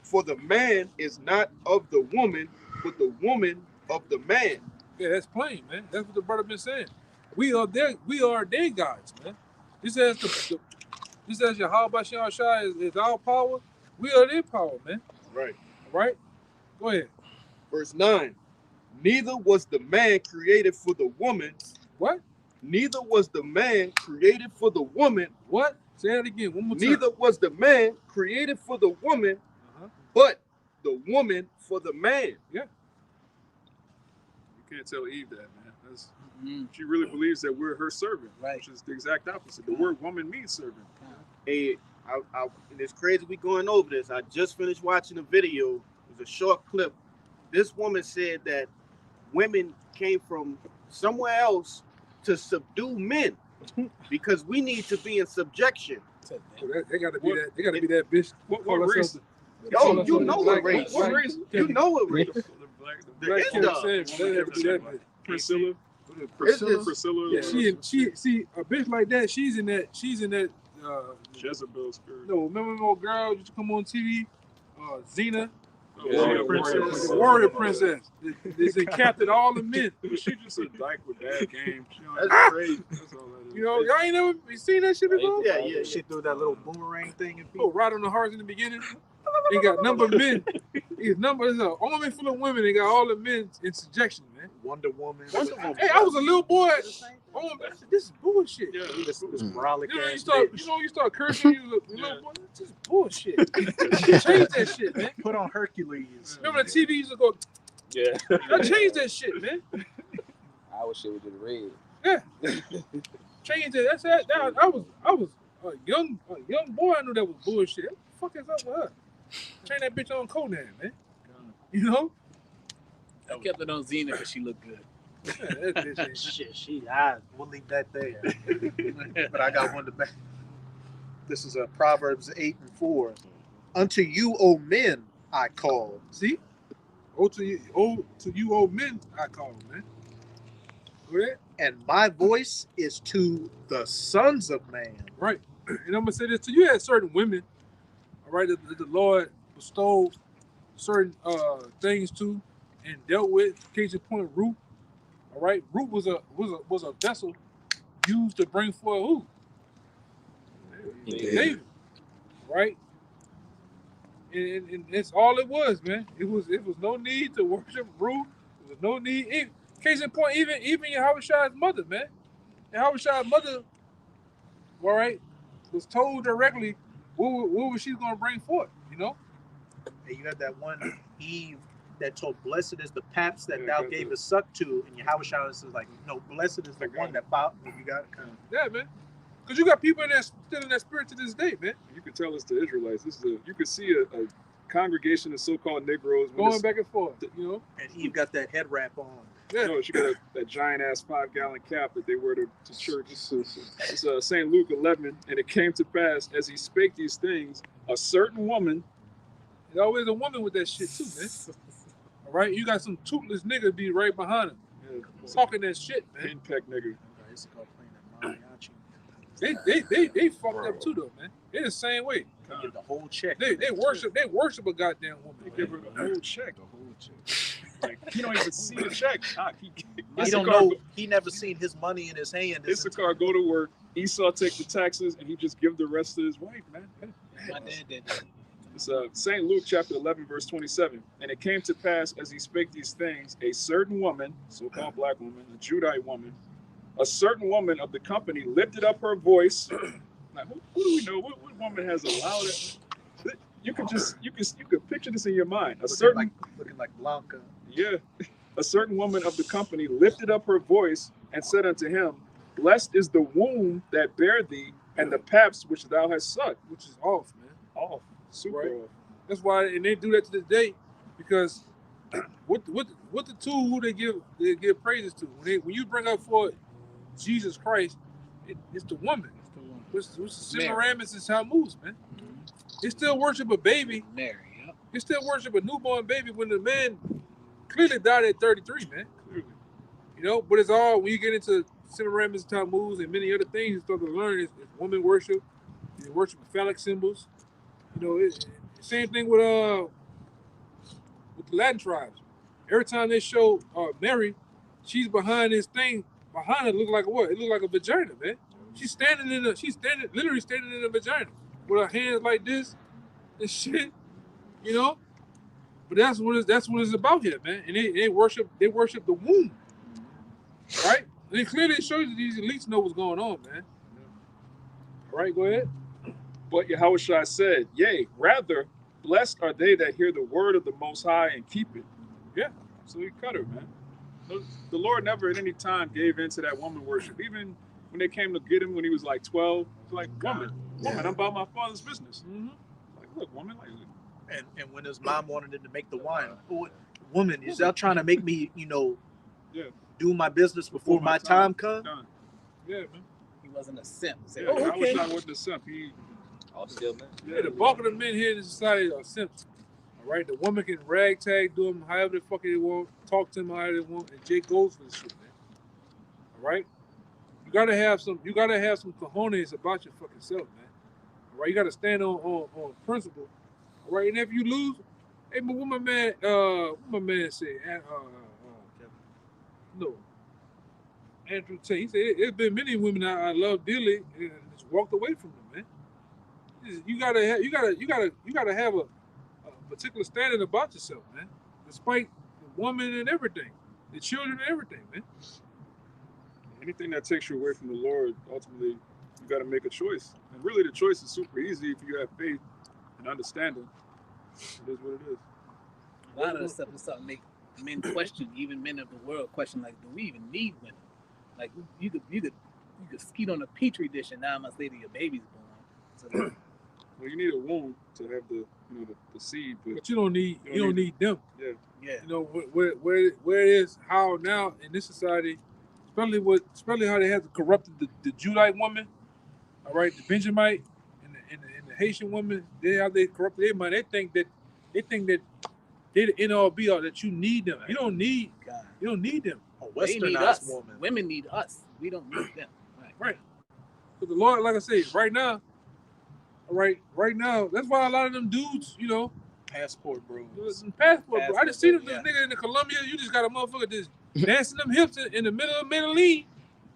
for the man is not of the woman, but the woman of the man. Yeah, that's plain, man. That's what the brother been saying. We are their gods, man. This says this says YAHAWASHI is our power. We are their power, man. Right. Right? Go ahead. Verse 9, neither was the man created for the woman. What? Neither was the man created for the woman. What? Say that again. One more time. Neither was the man created for the woman, but the woman for the man. Yeah. You can't tell Eve that, man. She really believes that we're her servant, Right. which is the exact opposite. The word woman means servant. Hey, and it's crazy we going over this. I just finished watching a video. It was a short clip. This woman said that women came from somewhere else to subdue men because we need to be in subjection. They got to be that. They got to be that bitch. What Call race? herself Yo, you know what black- race. What race? You know what race. The the black It's kid the- said, they have to be that bitch. Priscilla. Priscilla. Priscilla. Yeah, she see a bitch like that. She's in that. Jezebel spirit. No, remember the old girl used to come on TV, Xena, Warrior the warrior princess. They captured all the men. She just a dyke with bad game. That's crazy. That's all that is. You know, y'all ain't never seen that shit before? Yeah. She threw that little boomerang thing and Oh, right on the hearts in the beginning. They got number of men. It's an army full of women. They got all the men in subjection, man. Wonder Woman. Hey, I was a little boy. Oh, this is bullshit. Yeah. This brolic You know, ass you start cursing. You little boy. This is bullshit. Change that shit, man. Put on Hercules. Remember the TV used to go. Yeah. I changed that shit, man. I wish it was just red. Yeah. Change it. That's that. I was a young boy. I knew that was bullshit. What the fuck is up with her? Change that bitch on Conan, man. You know? I kept it on Xena because she looked good. Yeah, that bitch ain't Shit, we'll leave that there. But I got one to back. This is Proverbs 8 and 4. Unto you, O men, I call. See? To you, old men, I call, man. Go ahead. and my voice is to the sons of man. Right. And I'm gonna say this to you: had certain women, all right, that the Lord bestowed certain things to and dealt with. Case in point, Ruth. All right, Ruth was a vessel used to bring forth who? David. Right. And it's all it was, man. It was no need to worship Ruth. There was no need. Case in point, even Yahawashi's mother, man. Yahawashi's mother, all right, was told directly what was she going to bring forth, you know? And you had that one Eve that told, "Blessed is the paps that thou gavest suck to," and Yahawashi is like, "No, blessed is the one that found." You got it. Yeah, man. Because you got people in there still in that spirit to this day, man. You can tell it's the Israelites. You could see a congregation of so-called Negroes going back and forth, you know. And Eve got that head wrap on. Yeah, no, she got that giant ass 5-gallon cap that they wear to church. It's St. Luke 11, and it came to pass as he spake these things, a certain woman. There's always a woman with that shit too, man. All right, you got some toothless nigga be right behind him, talking that shit, man. Henpeck nigga. They fucked up too though, man. They the same way. Get the whole check. They worship a goddamn woman. They give her the whole check. Like, he don't even see the check. He don't know. He never seen his money in his hand. Issachar go to work. Esau take the taxes, and he just give the rest to his wife, man. My dad did that. It's St. Luke chapter 11, verse 27. And it came to pass as he spake these things, a certain woman, so-called black woman, a Judite woman, a certain woman of the company lifted up her voice. Like, who do we know? What woman has allowed it? You could picture this in your mind. Looking like Blanca. Yeah. A certain woman of the company lifted up her voice and said unto him, blessed is the womb that bare thee, and the paps which thou hast sucked. Which is off, man. Off. Super right? off. That's why, and they do that to this day, because what the tool who they give praises to when you bring up for Jesus Christ, it's the woman. It's the Semiramis and Tammuz, man. They still worship a baby. Mary, yep. They still worship a newborn baby when the man clearly died at 33, man. Clearly. You know, but it's all, when you get into Semiramis and Tammuz and many other things, you start to learn it's woman worship. They worship phallic symbols. You know, it's same thing with the Latin tribes. Every time they show Mary, she's behind this thing. Behind it look like what? It look like a vagina, man. She's literally standing in a vagina with her hands like this and shit, you know. But that's what it's about here, man. And they worship the womb, right? And it clearly shows you these elites know what's going on, man. All right, go ahead. But Yahawashi said, yea, rather blessed are they that hear the word of the Most High and keep it. Yeah, so he cut her, man. The Lord never at any time gave in to that woman worship. Even when they came to get him when he was like 12, he's like, woman, I'm about my father's business. Mm-hmm. Like, look, woman, like. And when his mom wanted him to make the wine, woman, is y'all trying to make me, do my business before my time comes? Yeah, man. He wasn't a simp. Yeah, okay. I wasn't a simp. Still, man. Yeah, the bulk of the men here in this society are simps. All right, the woman can ragtag, do them however the fuck they want, talk to them however they want, and Jake goes for this shit, man. All right, you gotta have some cojones about your fucking self, man. All right, you gotta stand on principle. All right, and if you lose, hey, but what my man said, no, Andrew Tate, he said there's been many women I love dearly and just walked away from them, man. You gotta have a particular standard about yourself, man. Despite the woman and everything, the children and everything, man. Anything that takes you away from the Lord, ultimately, you got to make a choice. And really, the choice is super easy if you have faith and understanding. It is what it is. A lot of this stuff is something make men question, even men of the world question, like, do we even need women? Like, you could skeet on a petri dish and 9 months later your baby's born. So, well, you need a womb to have the seed, but you don't need them. Yeah. You know where it is how now in this society, especially how they have corrupted the Judite woman, all right, the Benjamite and the Haitian woman. They corrupted their mind. They think that they're the end all be all, that you need them. You don't need them. Oh, They need westernized us. woman. Women need us. We don't need them. Right. But the Lord, like I say, right now, that's why a lot of them dudes, you know, Passport bros. passport, bro. I just seen them, yeah. this nigga in the Colombia. You just got a motherfucker just dancing them hips in the middle of Medellin.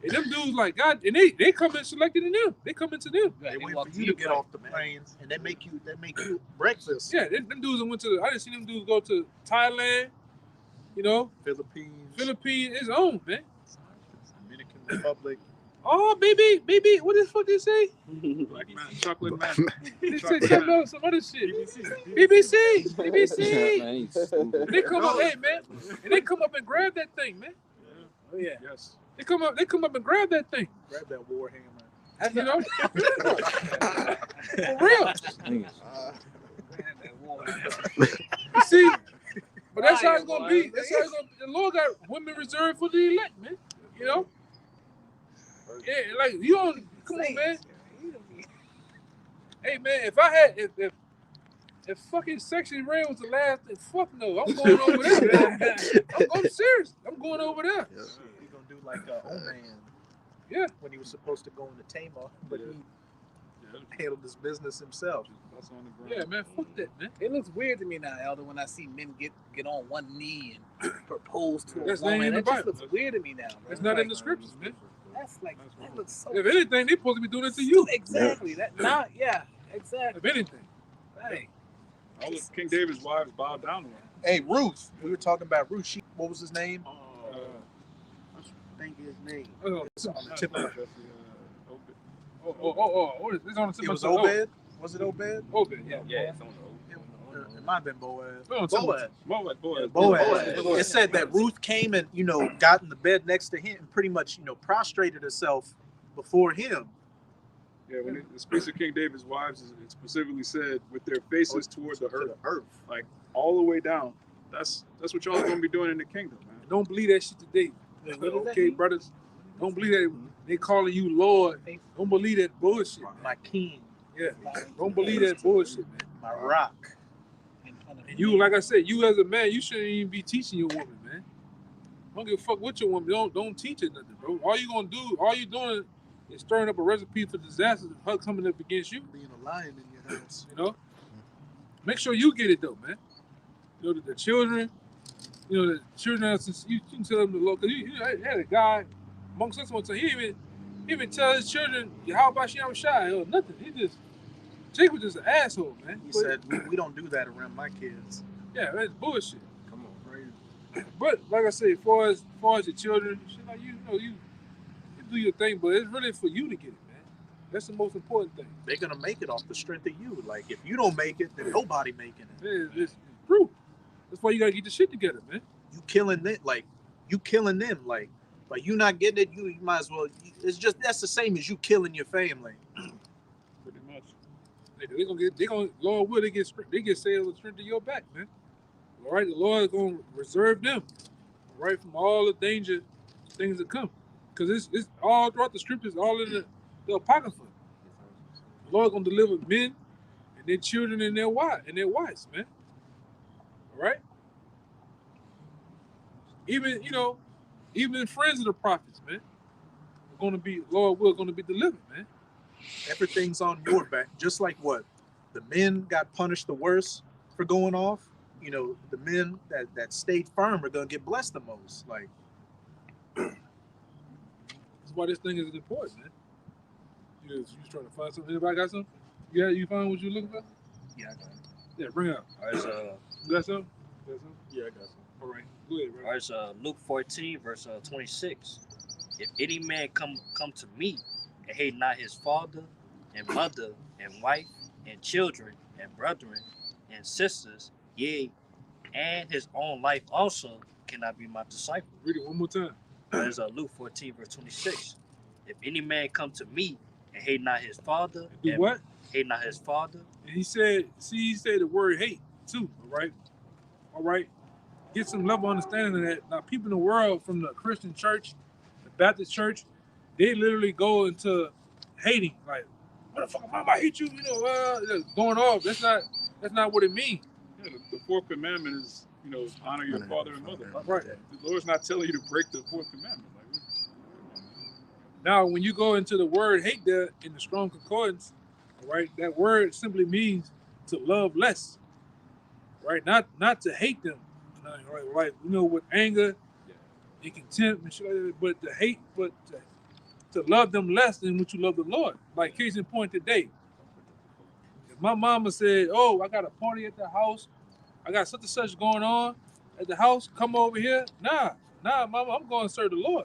And them dudes like God, and they come in selected in them. They come into them. They wait walk for you to get right. off the plane, and they make you breakfast. Yeah, them dudes that went to. I didn't see them dudes go to Thailand. You know, Philippines, is on, man. Dominican Republic. Oh, baby, what the fuck they say? Black man, chocolate man. They said some other shit. BBC. Man, he's stupid. And they come up, hey man, and they come up and grab that thing, man. Oh yeah. Yes. They come up and grab that thing. Grab that war hammer. You know, for real. You see, but that's how it's gonna be. That's how it's gonna. The Lord got women reserved for the elect, man. You know. Yeah, like you don't. Come on, man. Hey, man. If fucking Section Red was the last thing, fuck no. I'm going over there. I'm serious. I'm going over there. He's gonna do like Oman. Yeah. When he was supposed to go into Tamar, but he handled his business himself. Yeah, man. Fuck that, man. It looks weird to me now, Elder, when I see men get on one knee and propose to a That's not in woman. the That just Bible. looks weird to me now. That's bro. not in Like, the scriptures, man. That's like that looks so. If anything, they supposed to be doing it to you. Exactly. That not. Yeah. Exactly. If anything. Right. All of King David's wives bowed down to him. Hey, Ruth. We were talking about Ruth. What was his name? I think his name. It's on the tip of It's on the tip It of was the Obed. Was it Obed? Obed, yeah. Yeah, it's on the It might have been Boaz. Boaz. It said that Ruth came and got in the bed next to him and pretty much prostrated herself before him. Yeah, when it speaks of King David's wives, it specifically said with their faces toward the earth, like all the way down. That's what y'all are gonna be doing in the kingdom, man. Don't believe that shit today. Okay, brothers. Don't believe that they calling you Lord. Don't believe that bullshit. My king, Yeah. Don't believe that bullshit, man. my rock. And you, like I said, you as a man, you shouldn't even be teaching your woman, man. Don't give a fuck what your woman. Don't teach her nothing, bro. All you doing is stirring up a recipe for disaster. Her coming up against you. Being a lion in your house. You know. Make sure you get it though, man. You know the children. You know the children. Since you can tell them the Lord. Cause you had a guy amongst us one time. He even tell his children, "YAHAWASHI, I'm shy," or nothing. Jake was just an asshole, man. He said, we don't do that around my kids. Yeah, that's bullshit. Come on, right? But like I say, as far as your children, shit like you do your thing, but it's really for you to get it, man. That's the most important thing. They're gonna make it off the strength of you. Like if you don't make it, then nobody making it. It's true. That's why you gotta get the shit together, man. You killing them, like you not getting it. You might as well. That's the same as you killing your family. Pretty much. Lord will they get saved with the strength of your back, man. All right, the Lord is gonna reserve them, right, from all the danger things that come, because it's all throughout the scriptures, all in the apocrypha. The Lord gonna deliver men and their children and their wives, man. All right. Even friends of the prophets, man, are gonna be delivered, man. Everything's on your back. Just like what the men got punished the worst for going off. The men that stayed firm are gonna get blessed the most. Like that's why this thing is important, man. You just trying to find something. Anybody got something? Yeah, you find what you're looking for? yeah, I got it. Yeah, bring it up. All right, You got something? Yeah, I got some. All right, go ahead, bro. all right, Luke 14, verse 26. If any man come to me and hate not his father and mother and wife and children and brethren and sisters, yea, and his own life also, cannot be my disciple. Read it one more time. There's Luke 14, verse 26. If any man come to me and hate not his father, Do and what? hate not his father, And he said the word hate too. All right. Get some level understanding of that. Now, people in the world, from the Christian church, the Baptist church, they literally go into hating. Like, what the fuck am I hate you? Going off. That's not what it means. Yeah, the fourth commandment is you know, honor your father and mother. Right. The Lord's not telling you to break the fourth commandment. Like, Now, when you go into the word hate there in the Strong Concordance, right, that word simply means to love less, right? Not to hate them, right? You know, with anger and contempt and shit like that, but to hate, but to love them less than what you love the Lord. Like case in point today, if my mama said, "Oh, I got a party at the house, I got such and such going on at the house, come over here." Nah, mama, I'm going to serve the Lord.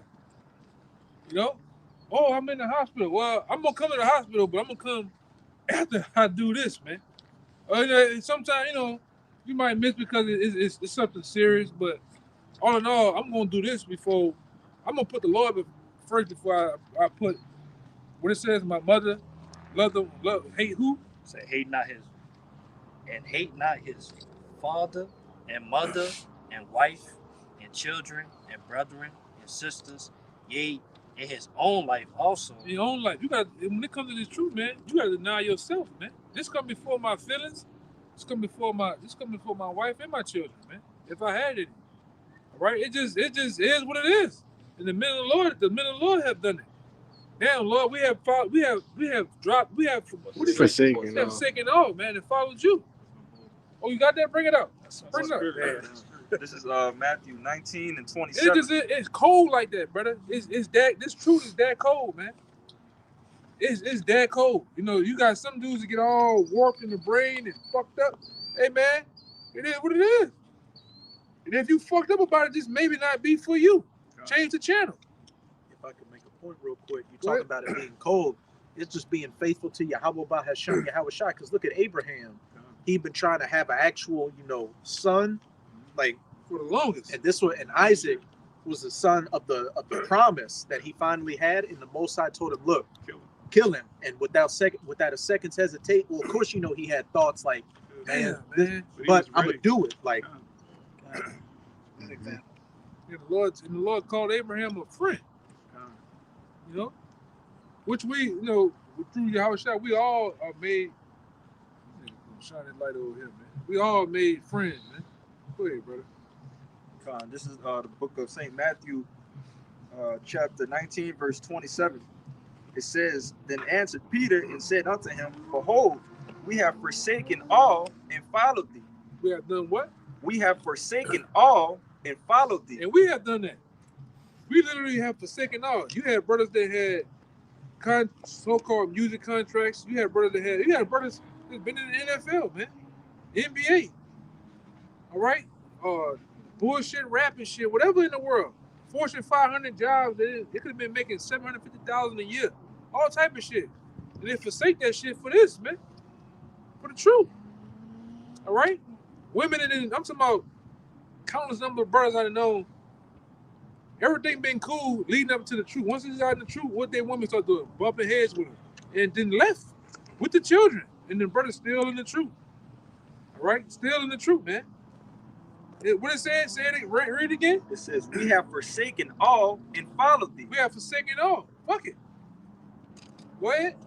You know? Oh, I'm in the hospital. Well, I'm gonna come to the hospital, but I'm gonna come after I do this, man. Sometimes, you know, you might miss because it's something serious, but all in all, I'm gonna do this before. I'm gonna put the Lord first before I put what it says. My mother, hate who? Say hate not his father and mother and wife and children and brethren and sisters, yea, in his own life also. In your own life, you got. When it comes to this truth, man, you got to deny yourself, man. This come before my feelings. This come before my wife and my children, man. If I had it, all right, it just is what it is. And the men of the Lord have done it. Now, Lord, we have forsaken all, man, and followed you. Oh, you got that? Bring it up. Bring it up. This is Matthew 19 and 27. It's cold like that, brother. It's that this truth is that cold, man. It's that cold. You know, you got some dudes that get all warped in the brain and fucked up. Hey, man, it is what it is. And if you fucked up about it, just maybe not be for you. Change the channel. If I could make a point real quick, you talk about it being cold. It's just being faithful to YAHAWAH, bahasham, YAHAWASHI. Because look at Abraham. He'd been trying to have an actual, you know, son, like for the longest. And Isaac was the son of the promise that he finally had. And the Most High told him, "Look, kill him." And without a second's hesitate, well, of course, you know, he had thoughts like, man. But I'm gonna do it. Like, and the Lord called Abraham a friend. You know, which we, you know, through YAHAWASHI, we all are made. Shine that light over here, man. We all made friends, man. Go ahead, brother. This is the book of St. Matthew, chapter 19, verse 27. It says, "Then answered Peter and said unto him, Behold, we have forsaken all and followed thee." We have done what? We have forsaken all and followed thee. And we have done that. We literally have forsaken all. You had brothers that had so-called music contracts. You had brothers that's been in the NFL, man. NBA. All right? Bullshit, rapping shit, whatever in the world. Fortune 500 jobs, they could have been making $750,000 a year. All type of shit. And they forsake that shit for this, man. For the truth. All right? Women, I'm talking about countless number of brothers I know. Everything been cool leading up to the truth. Once it's out in the truth, what they women start doing? Bumping heads with them. And then left with the children. And the brother's still in the truth. All right? Still in the truth, man. What it says? Say it. Read it again. It says, "We have forsaken all and followed thee." We have forsaken all. Fuck it. Go ahead.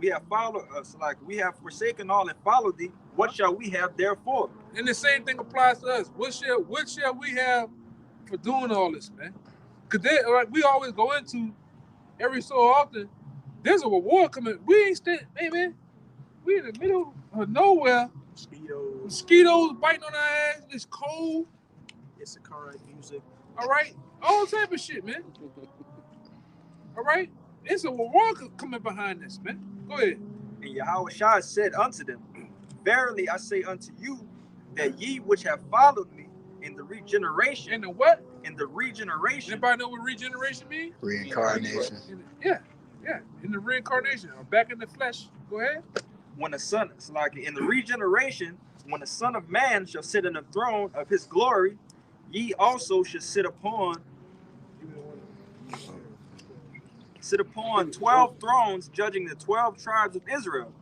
We have followed us, like we have forsaken all and followed thee. What shall we have therefore? And the same thing applies to us. What shall we have for doing all this, man? Because we always go into every so often. There's a reward coming. We ain't hey man, we in the middle of nowhere. Mosquitoes biting on our ass. It's cold. It's a car music. All right, all type of shit, man. All right, it's a reward coming behind this, man. Go ahead. And YAHAWASHI said unto them, "Verily I say unto you, that ye which have followed me in the regeneration." In the what? In the regeneration. Anybody know what regeneration means? Reincarnation. Yeah. In the reincarnation, or back in the flesh. Go ahead. When the Son, it's like in the regeneration, when the Son of Man shall sit in the throne of his glory, ye also should sit upon 12 thrones, judging the 12 tribes of Israel.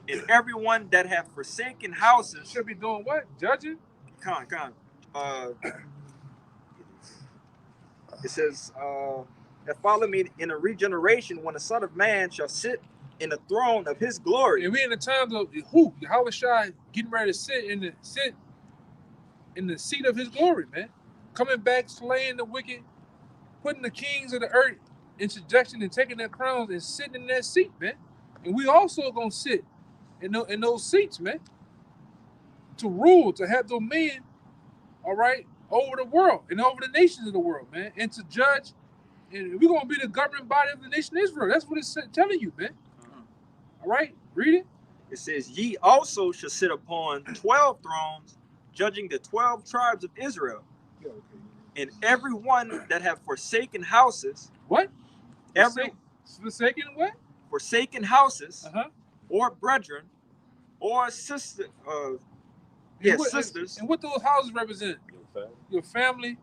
And everyone that hath forsaken houses should be doing what? Judging? It says, that follow me in a regeneration, when the Son of Man shall sit in the throne of his glory. And we in the times of who? YAHAWASHI getting ready to sit in the seat of his glory, man. Coming back, slaying the wicked, putting the kings of the earth in subjection and taking their crowns and sitting in that seat, man. And we also gonna sit in those seats, man, to rule, to have dominion, all right, over the world and over the nations of the world, man, and to judge. And we're gonna be the governing body of the nation of Israel. That's what it's telling you, man. All right, read it. It says, ye also shall sit upon 12 thrones, judging the 12 tribes of Israel. And every one that have forsaken houses. What? Every forsaken what? Forsaken houses, or brethren, or sister, sisters. And what those houses represent? Your family,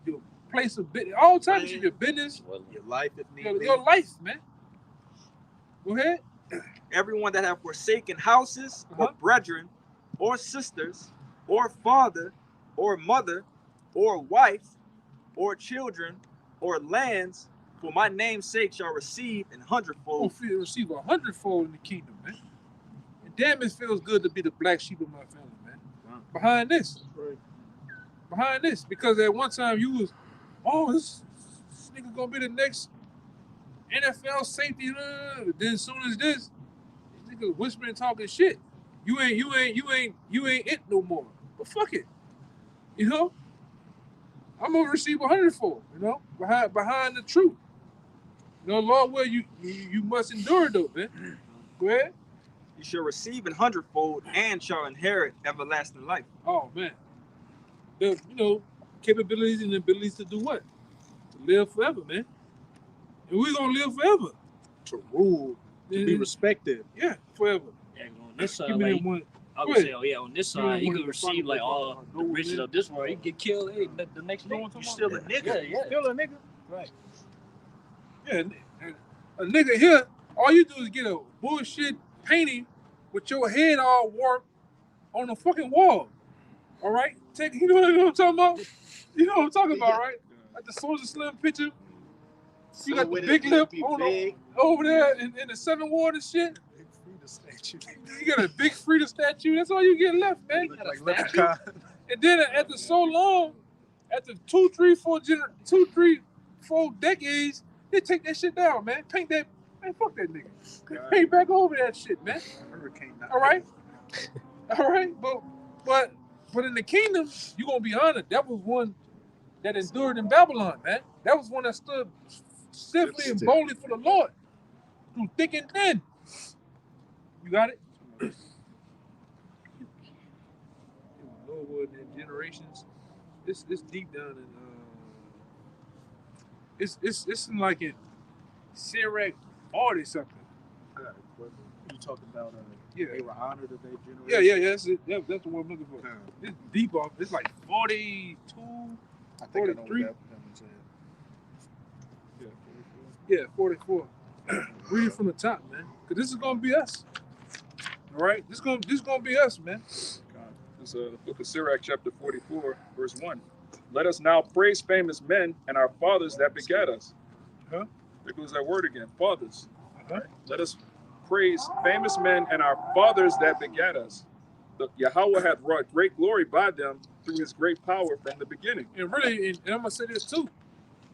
your place of business, all types of your business, your life, if need be. Your life, man. Go ahead. Everyone that have forsaken houses, or brethren, or sisters, or father, or mother, or wife, or children, or lands, for my name's sake shall receive an hundredfold. Oh, receive a hundredfold in the kingdom, man. And damn, it feels good to be the black sheep of my family, man. Wow. Behind this, because at one time you was, this nigga gonna be the next NFL safety. Then as soon as this nigga whispering, talking shit, you ain't it no more. But fuck it, you know. I'm gonna receive a hundredfold, you know, behind the truth. You know, Lord, well, you must endure though, man. Go ahead. You shall receive an hundredfold and shall inherit everlasting life. Oh man, the capabilities and abilities to do what? To live forever, man. And we're gonna live forever. To rule, to be respected. Yeah, forever. Yeah, on this side, Give me like, I would say, on this side, you can receive like all the riches of this world. You get killed, the next day. You still a nigga. Yeah. Still a nigga. Right. Yeah, a nigga here, all you do is get a bullshit painting with your head all warped on the fucking wall. All right? You know what I'm talking about? You know what I'm talking about, right? Like the Soldier Slim picture. You got the big lip over there in the Seven Ward and shit. Statue. You got a big Frida statue. That's all you get left, man. And then after so long, after 2, 3, 4 decades, they take that shit down, man. Paint that, man. Fuck that nigga. Paint back over that shit, man. All right, all right. But in the kingdom, you gonna be honored. That was one that endured in Babylon, man. That was one that stood stiffly and boldly for the Lord through thick and thin. You got it? Lord, in generations, it's deep down in it's like in Sirach art or something. You talking about yeah. They were honored of their generation? Yeah, that's it. That's the one I'm looking for. It's deep off. It's like 42, I think 43. I know what that said. Yeah, 44. Read it from the top, man. Cause this is gonna be us. All right, this gonna be us, man. This is the book of Sirach, chapter 44, verse 1. Let us now praise famous men and our fathers that begat us. Huh? There goes that word again, fathers. Right? Let us praise famous men and our fathers that begat us. The Yahawah hath wrought great glory by them through his great power from the beginning. And really, and I'm gonna say this too.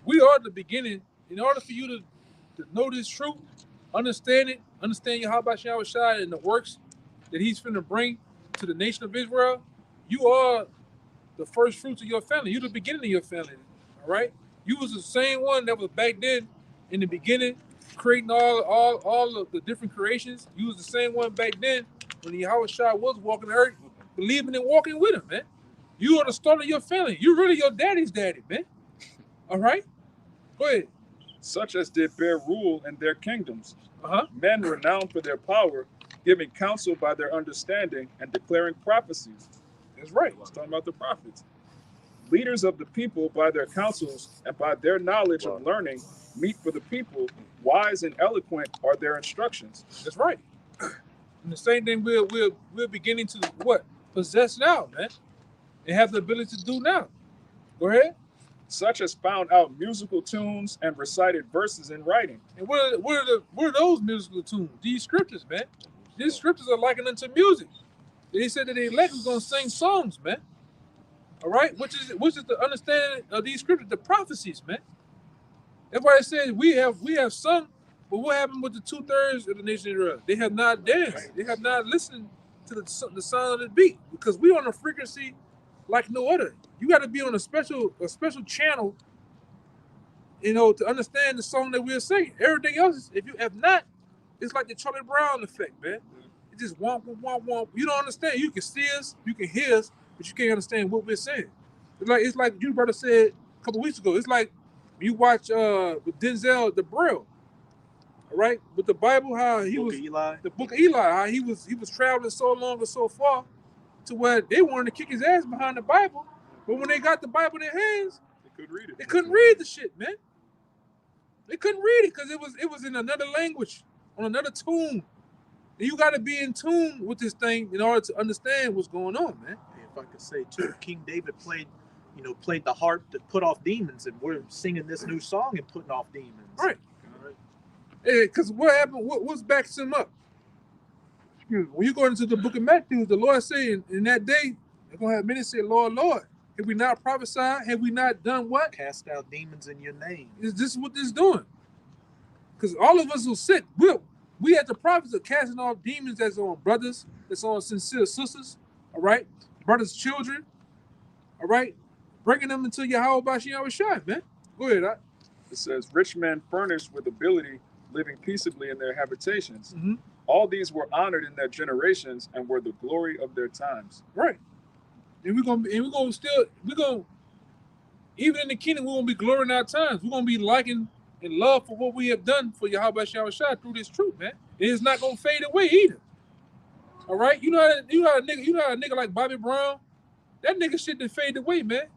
We are the beginning. In order for you to know this truth, understand YAHAWASHI and the works that he's finna bring to the nation of Israel, you are the first fruits of your family. You're the beginning of your family, all right? You was the same one that was back then in the beginning, creating all of the different creations. You was the same one back then when YAHAWASHI was walking the earth, believing and walking with him, man. You are the start of your family. You're really your daddy's daddy, man. All right? Go ahead. Such as did bear rule in their kingdoms. Men renowned for their power, giving counsel by their understanding and declaring prophecies. That's right. It's talking about the prophets. Leaders of the people by their counsels and by their knowledge of learning meet for the people. Wise and eloquent are their instructions. That's right. And the same thing we're beginning to what? Possess now, man. And have the ability to do now. Go ahead. Such as found out musical tunes and recited verses in writing. And what are those musical tunes? These scriptures, man. These scriptures are likened unto music. They said that the elect was gonna sing songs, man. All right, which is the understanding of these scriptures, the prophecies, man. That's why it says we have sung, but what happened with the 2/3 of the nation of Israel? They have not danced. They have not listened to the sound of the beat, because we on a frequency like no other. You got to be on a special channel, you know, to understand the song that we're singing. Everything else, if you have not, it's like the Charlie Brown effect, man. It just womp, womp, womp, womp. You don't understand. You can see us, you can hear us, but you can't understand what we're saying. It's like you brother said a couple weeks ago. It's like you watch with Denzel the Braille, all right, with the Bible, how he was the book of Eli, how he was traveling so long and so far to where they wanted to kick his ass behind the Bible, but when they got the Bible in their hands, They couldn't read it. they couldn't read the shit, man. They couldn't read it because it was in another language, on another tune. And you got to be in tune with this thing in order to understand what's going on, man. If I could say too, King David played the harp to put off demons, and we're singing this new song and putting off demons. Right. Because what happened? What's backs him up? When you go into the book of Matthew, the Lord said in that day, they're going to have many say, Lord, Lord, have we not prophesied? Have we not done what? Cast out demons in your name. Is this what this is doing? Because all of us will sit. We at the prophets are casting off demons that's on brothers, that's on sincere sisters, all right? Brothers' children, all right? Bringing them into YAHAWASHI, man. Go ahead, Doc. It says, rich men furnished with ability, living peaceably in their habitations. Mm-hmm. All these were honored in their generations and were the glory of their times. Right. And we're gonna even in the kingdom, we're gonna be glorying our times. We're gonna be liking and love for what we have done for YAHAWASHI through this truth, man. And it's not gonna fade away either. All right, you know how a nigga like Bobby Brown, that nigga shit done fade away, man.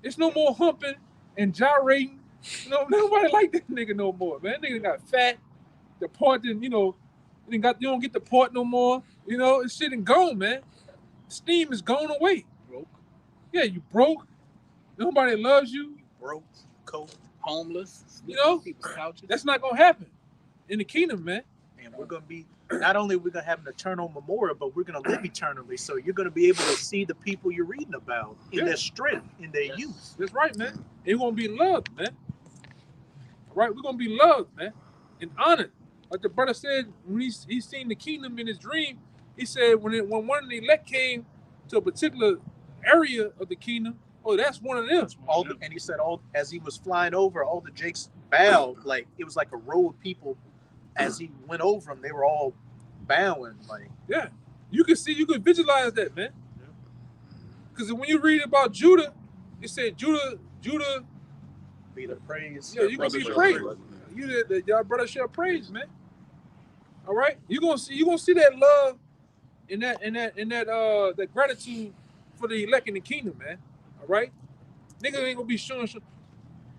It's no more humping and gyrating. Nobody like that nigga no more, man. That nigga got fat. The part didn't, you don't get the part no more. It's shit and gone, man. Steam is gone away. Broke. Yeah, you broke. Nobody loves you. Broke, cold, homeless. People's couches. That's not gonna happen in the kingdom, man. And we're gonna be not only we're gonna have an eternal memorial, but we're gonna live eternally. So you're gonna be able to see the people you're reading about in their strength, in their youth. That's right, man. And you're gonna be loved, man. All right, we're gonna be loved, man, and honored. Like the brother said when he seen the kingdom in his dream, he said when one of the elect came to a particular area of the kingdom, oh, that's one of them. And he said, as he was flying over, all the Jakes bowed, like it was like a row of people. As he went over them, they were all bowing, like. Yeah, you can visualize that, man. Because when you read about Judah, it said Judah be the praise. Yeah, you gonna be praised. Y'all brother shall praise, man. All right, you gonna see that love and that gratitude for the elect in the kingdom, man. All right, nigga ain't gonna be showing.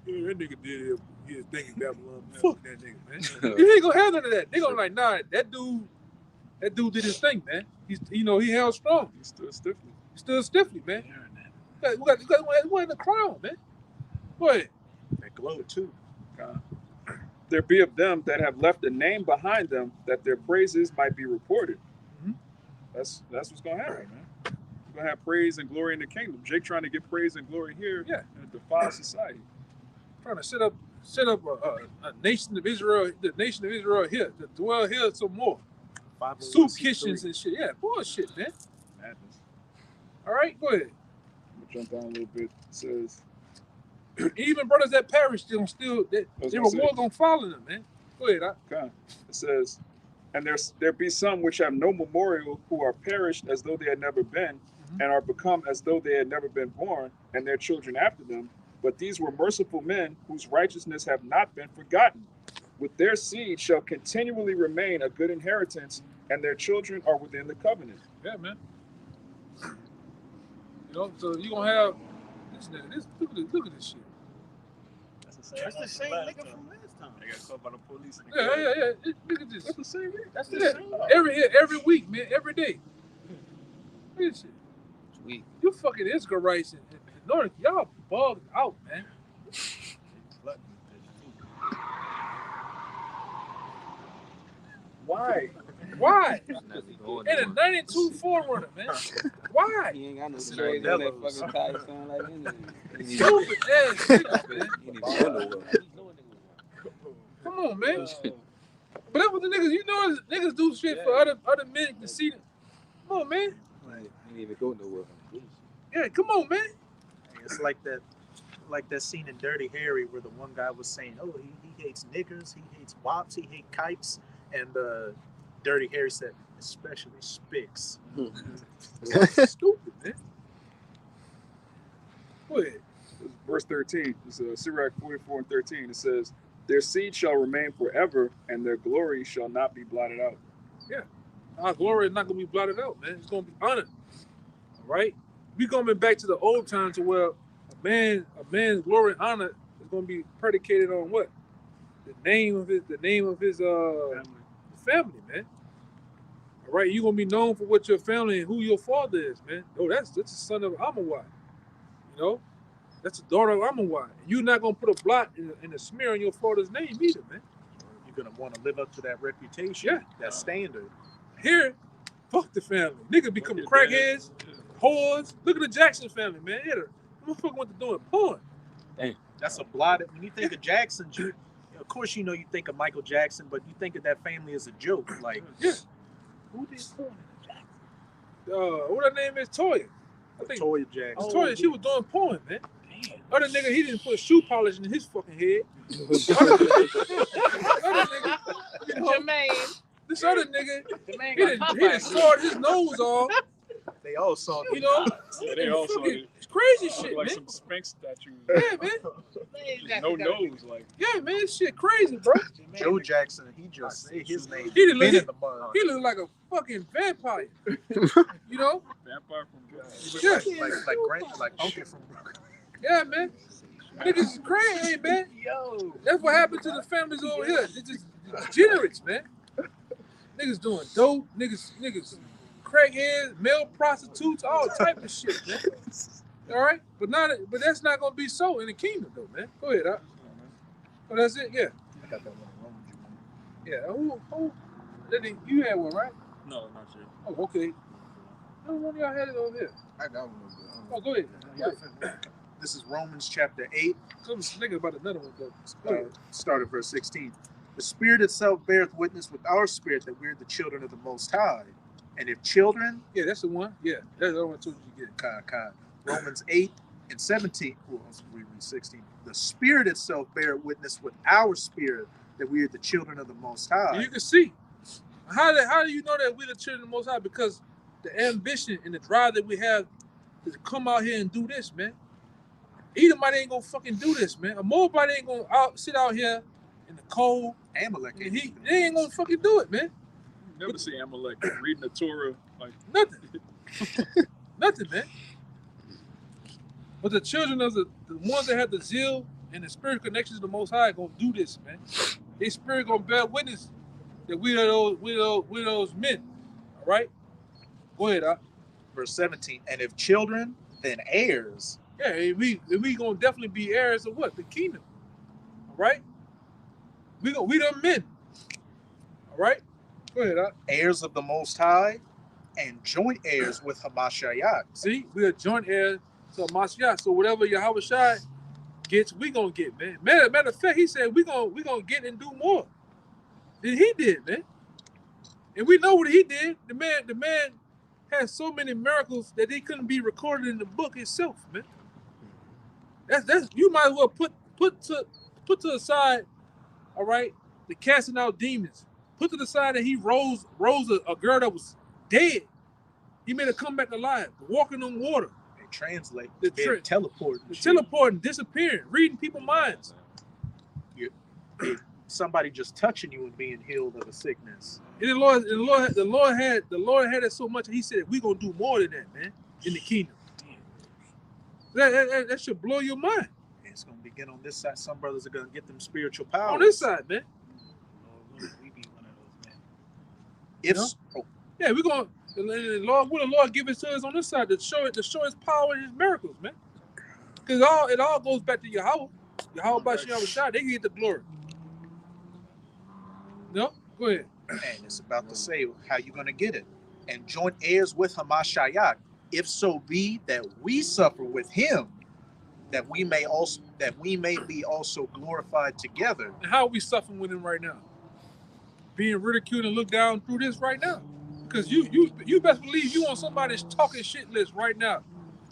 Yeah, that nigga did his thing in Babylon. Man. Fuck that nigga, man. You ain't gonna have none of that. They gonna like, nah, that dude did his thing, man. He held strong. He stood stiffly. He stood stiffly, man. We got the crown, man. Go ahead. That glow too. There be of them that have left a name behind them, that their praises might be reported. Mm-hmm. That's what's gonna happen, man. We're gonna have praise and glory in the kingdom. Jake trying to get praise and glory here, in a defiled society. Trying to set up a nation of Israel, the nation of Israel here, to dwell here some more. Soup kitchens and shit. Yeah, bullshit, man. Madness. All right, go ahead. I'm gonna jump down a little bit. It says, even brothers that perish, their reward gonna follow them, man. Go ahead. Okay. It says, and there be some which have no memorial, who are perished as though they had never been, and are become as though they had never been born, and their children after them. But these were merciful men, whose righteousness have not been forgotten. With their seed shall continually remain a good inheritance, and their children are within the covenant. Yeah, man. So you gonna have this. Look at this shit. That's the same nigga from last time. They got caught by the police. Yeah. Look at this. That's the same. That's the same. Every week, man. Every day. Look at this shit. Sweet. You fucking Israelites in North, y'all bugged out, man. Why? Why? And a 92 forerunner, man. Why? He ain't got no stories on that fucking tire sound like anything. Stupid ass niggas, man. He ain't even going nowhere. Come on, man. But that's what the niggas, you know, niggas do shit for other men to see them. Come on, man. He ain't even go nowhere. Yeah, come on, man. It's like that scene in Dirty Harry where the one guy was saying, "Oh, he hates niggers, he hates wops, he hates kikes," and Dirty Harry said, "Especially spicks." Stupid, man. Go ahead. Verse 13, it's Sirach 44 and 13. It says, their seed shall remain forever, and their glory shall not be blotted out. Yeah. Our glory is not going to be blotted out, man. It's going to be honored. All right? We going back to the old times where a man's glory and honor is going to be predicated on what? The name of his family, man. All right? You're going to be known for what your family and who your father is, man. Oh, that's the son of YAHAWAH. You know? That's the daughter of YAHAWAH. You're not going to put a blot and a smear on your father's name either, man. You're going to want to live up to that reputation, that standard. Here, fuck the family. Niggas become crackheads, whores. Look at the Jackson family, man. Yeah, the motherfucker went to doing porn. Dang. That's a blotted. When you think of Jackson, of course, you know you think of Michael Jackson, but you think of that family as a joke. Like, yeah. Who did porn in Jackson? What her name is? Toya. I think Toya Jackson. Toya, she was doing porn, man. Other nigga, he didn't put shoe polish in his fucking head. Other nigga, you know, Jermaine. this other nigga, Jermaine he didn't sawed his nose off. They all saw it. You know, Yeah, they all saw it. it's crazy Look shit, like man. some Sphinx statues. Yeah, man. No nose, like. Yeah, man, this shit crazy, bro. Joe Jackson, he just said his name. He didn't been look. in the mud. He looked like a fucking vampire. You know? Vampire from Yeah. Like Uncle from Brooklyn. Yeah, man. Niggas is crazy, man. Yo. That's what happened to the families over here. They just degenerates, man. Niggas doing dope, niggas crackheads, male prostitutes, all type of shit, man. All right? But that's not gonna be so in the kingdom though, man. Go ahead, Oh, that's it? Yeah. I got that one wrong with you, man. Yeah, you had one, right? No, not yet. Oh, okay. No one of y'all had it over here. I got one. Oh, go ahead. This is Romans chapter 8, Some nigga about another one though. start at verse 16. The Spirit itself beareth witness with our spirit that we're the children of the Most High. And if children, Yeah, that's the one. Yeah, that's the one I told you to get. Romans 8 and 17, well, we read 16. The Spirit itself beareth witness with our spirit that we are the children of the Most High. And you can see how do you know that we're the children of the Most High? Because the ambition and the drive that we have to come out here and do this, man. Edomite ain't gonna fucking do this, man. A Moabite ain't gonna sit out here in the cold. Amalek. And they ain't gonna fucking do it, man. You never see Amalek reading the Torah, like. Nothing. Nothing, man. But the children of the ones that have the zeal and the spirit connection to the Most High gonna do this, man. Their spirit gonna bear witness that we are those men. All right? Go ahead, Verse 17. And if children, then heirs. Yeah, we gonna definitely be heirs of what? The kingdom. All right? We the men. All right? Go ahead, Heirs of the Most High, and joint heirs with Hamashiach. See, we are joint heirs to Mashiach. So whatever YAHAWASHI gets, we gonna get, man. Matter of fact, he said we gonna get and do more than he did, man. And we know what he did. The man has so many miracles that they couldn't be recorded in the book itself, man. That's you might as well put to the side, all right, the casting out demons. Put to the side that he rose a girl that was dead. He made her come back alive, walking on water. They translate. The teleporting. Teleporting, disappearing, reading people's minds. Somebody just touching you and being healed of a sickness. And the Lord had it so much. He said, "We gonna do more than that, man, in the kingdom." That should blow your mind. It's gonna begin on this side. Some brothers are gonna get them spiritual powers on this side, man. We be one of those men. If yeah, we gonna the Lord give it to us on this side to show His power and His miracles, man. Because it all goes back to Yahawah. Yahawah by Shalawam. They get the glory. No, go ahead. And it's about to say how you're going to get it. And joint heirs with Hamashiach, if so be that we suffer with him, that we may be also glorified together. And how are we suffering with him right now? Being ridiculed and looked down through this right now. Because you best believe you on somebody's talking shit list right now.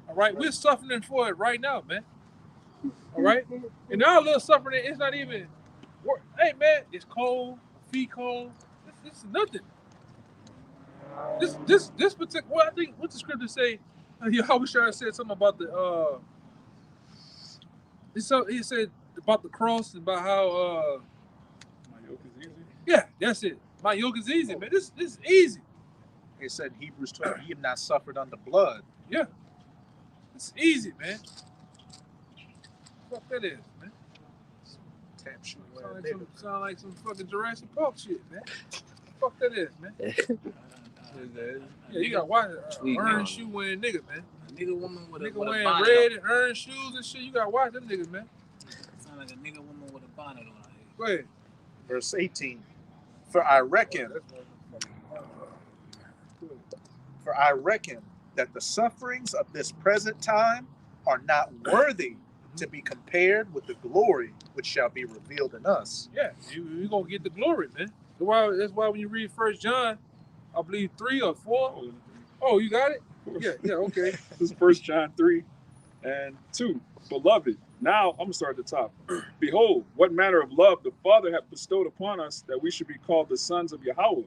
All right? We're suffering for it right now, man. All right? And our little suffering, it's not even work. Hey, man, it's cold, feet cold. This is nothing. This particular, well, I think, what the scripture say? Yahawashi said something about the, he said about the cross and about how, My yoke is easy. yeah, that's it. My yoke is easy, man. This is easy. It said in Hebrews 12, ye have not suffered under blood. Yeah. It's easy, man. Fuck that is, man. Tap shoe. Sound like some fucking Jurassic Park shit, man. Fuck that is, man. Yeah, you got white orange shoe wearing nigga, man. A nigga woman with Nigga with wearing bonnet red on. and orange shoes and shit. You got white them niggas, man. Sound like a nigga woman with a bonnet on. Go ahead. Verse 18. For I reckon that the sufferings of this present time are not worthy to be compared with the glory which shall be revealed in us. Yeah, you gonna get the glory, man. That's why when you read 1 John, I believe 3 or 4. Oh, you got it? Yeah, okay. This is 1 John 3 and 2. Beloved, now I'm gonna start at the top. Behold, what manner of love the Father hath bestowed upon us, that we should be called the sons of Yahawah.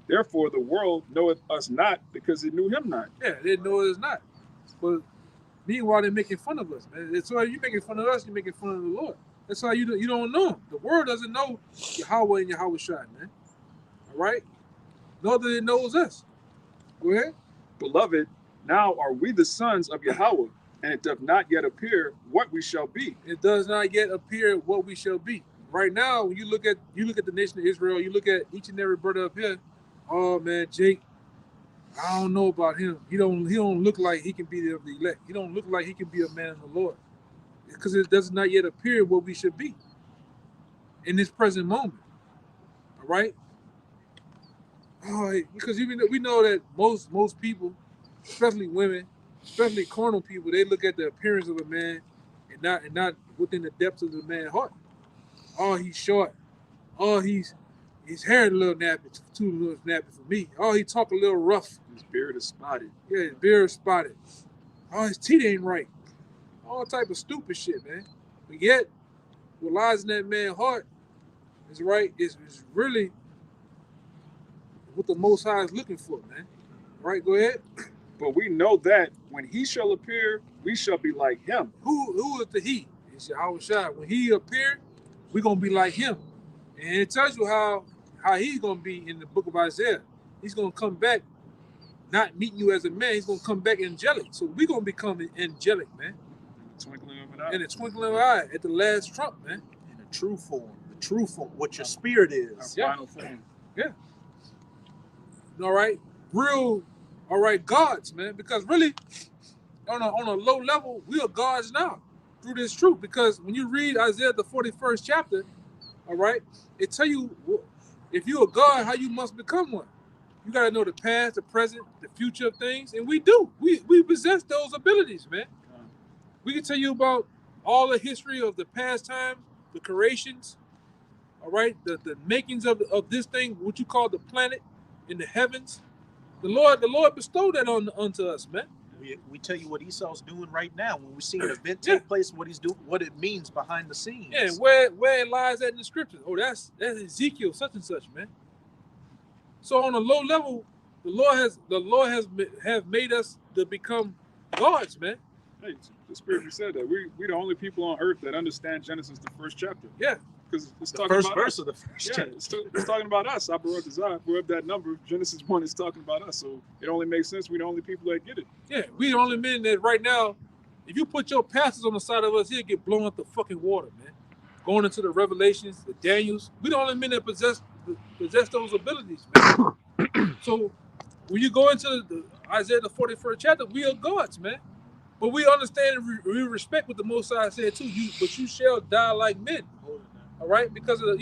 Therefore the world knoweth us not, because it knew him not. Yeah, they know it's not. But meanwhile, they're making fun of us, man. It's why you making fun of us, you're making fun of the Lord. That's how you don't know him. The world doesn't know Yahawah and Yahawashi, man. All right? Nor that it knows us. Go ahead. Beloved, now are we the sons of Yahawah, and it doth not yet appear what we shall be. It does not yet appear what we shall be. Right now, when you look at the nation of Israel, you look at each and every brother up here. Oh man, Jake, I don't know about him. He don't look like he can be of the elect. He don't look like he can be a man of the Lord, because it does not yet appear what we should be in this present moment. All right. Oh, because even we know that most people, especially women, especially carnal people, they look at the appearance of a man and not within the depths of the man's heart. Oh, he's short. Oh, his hair a little nappy, too little nappy for me. Oh, he talk a little rough. His beard is spotted. Yeah, his beard is spotted. Oh, his teeth ain't right. All type of stupid shit, man. But yet, what lies in that man's heart is right. Is really what the Most High is looking for, man. Right? Go ahead. But we know that when he shall appear, we shall be like him. Who is the he? It's Yahawashi. When he appeared, we're gonna be like him. And it tells you how he's gonna be in the book of Isaiah. He's gonna come back, not meeting you as a man. He's gonna come back angelic. So we're gonna become angelic, man. Twinkling of an eye. In the twinkling of an eye, at the last trump, man. In the true form, what your spirit is. Our final form. Yeah. All right. Real, all right, gods, man. Because really, on a low level, we are gods now through this truth. Because when you read Isaiah the 41st chapter, all right, it tell you if you're a god, how you must become one. You got to know the past, the present, the future of things, and we do. We possess those abilities, man. We can tell you about all the history of the past times, the creations, all right, the makings of this thing, what you call the planet in the heavens. The Lord bestowed that unto us, man. We tell you what Esau's doing right now when we see an event take place, what he's doing, what it means behind the scenes. Yeah, where it lies at in the scriptures. Oh, that's Ezekiel, such and such, man. So on a low level, the Lord has made us to become gods, man. Hey, the Spirit said that we the only people on earth that understand Genesis, the first chapter. Yeah. Because it's the talking first about verse us. of the first Yeah, chapter. it's talking about us. I brought desire. We're up that number. Genesis 1 is talking about us. So it only makes sense. We're the only people that get it. Yeah, we the only men that right now, if you put your pastors on the side of us, he'll get blown up the fucking water, man. Going into the Revelations, the Daniels, we the only men that possess those abilities, man. So when you go into the Isaiah the 41st chapter, we are gods, man. But we understand and we respect what the Most High said too. But you shall die like men. All right, because of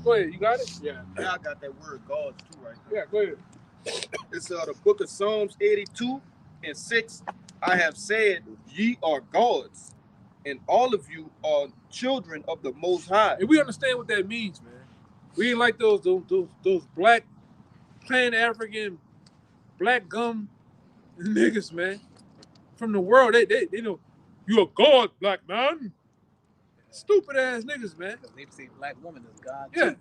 Go ahead, you got it? Yeah, now I got that word gods too right there. Yeah, go ahead. It's the book of Psalms 82:6. I have said, ye are gods, and all of you are children of the Most High. And we understand what that means, man. We ain't like those black Pan-African black gum niggas, man. From the world, they know you a god, black man. Stupid ass niggas, man. They say black woman is God. Yeah. Too.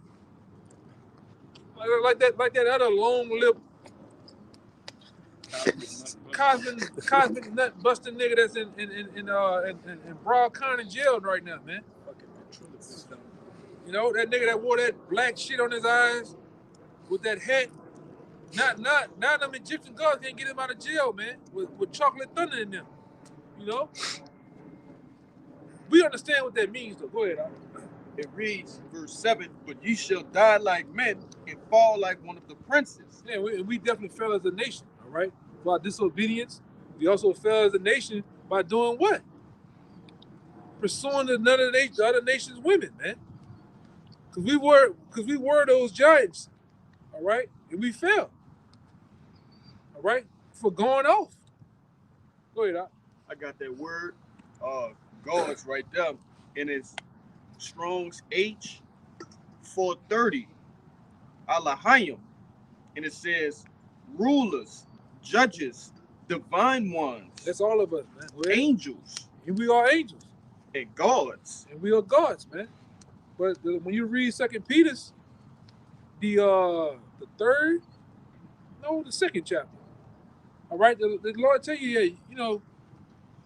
Like that other long lip cosmic nut busting nigga that's in Broad County jail right now, man. You know, that nigga that wore that black shit on his eyes with that hat. Not them Egyptian gods can't get him out of jail, man, with chocolate thunder in them. You know? We understand what that means, though. Go ahead, Al. It reads, verse 7, but ye shall die like men and fall like one of the princes. Yeah, we definitely fell as a nation, all right? For our disobedience. We also fell as a nation by doing what? Pursuing the other nation's women, man. Because we were those giants, all right? And we fell, all right? For going off. Go ahead, Al. I got that word, gods right there, and it's Strong's H 430, Halalyam, and it says rulers, judges, divine ones. That's all of us, man. Angels. And we are angels. And gods. And we are gods, man. But when you read 2 Peter's, the second chapter. All right, the Lord tell you, yeah, you know,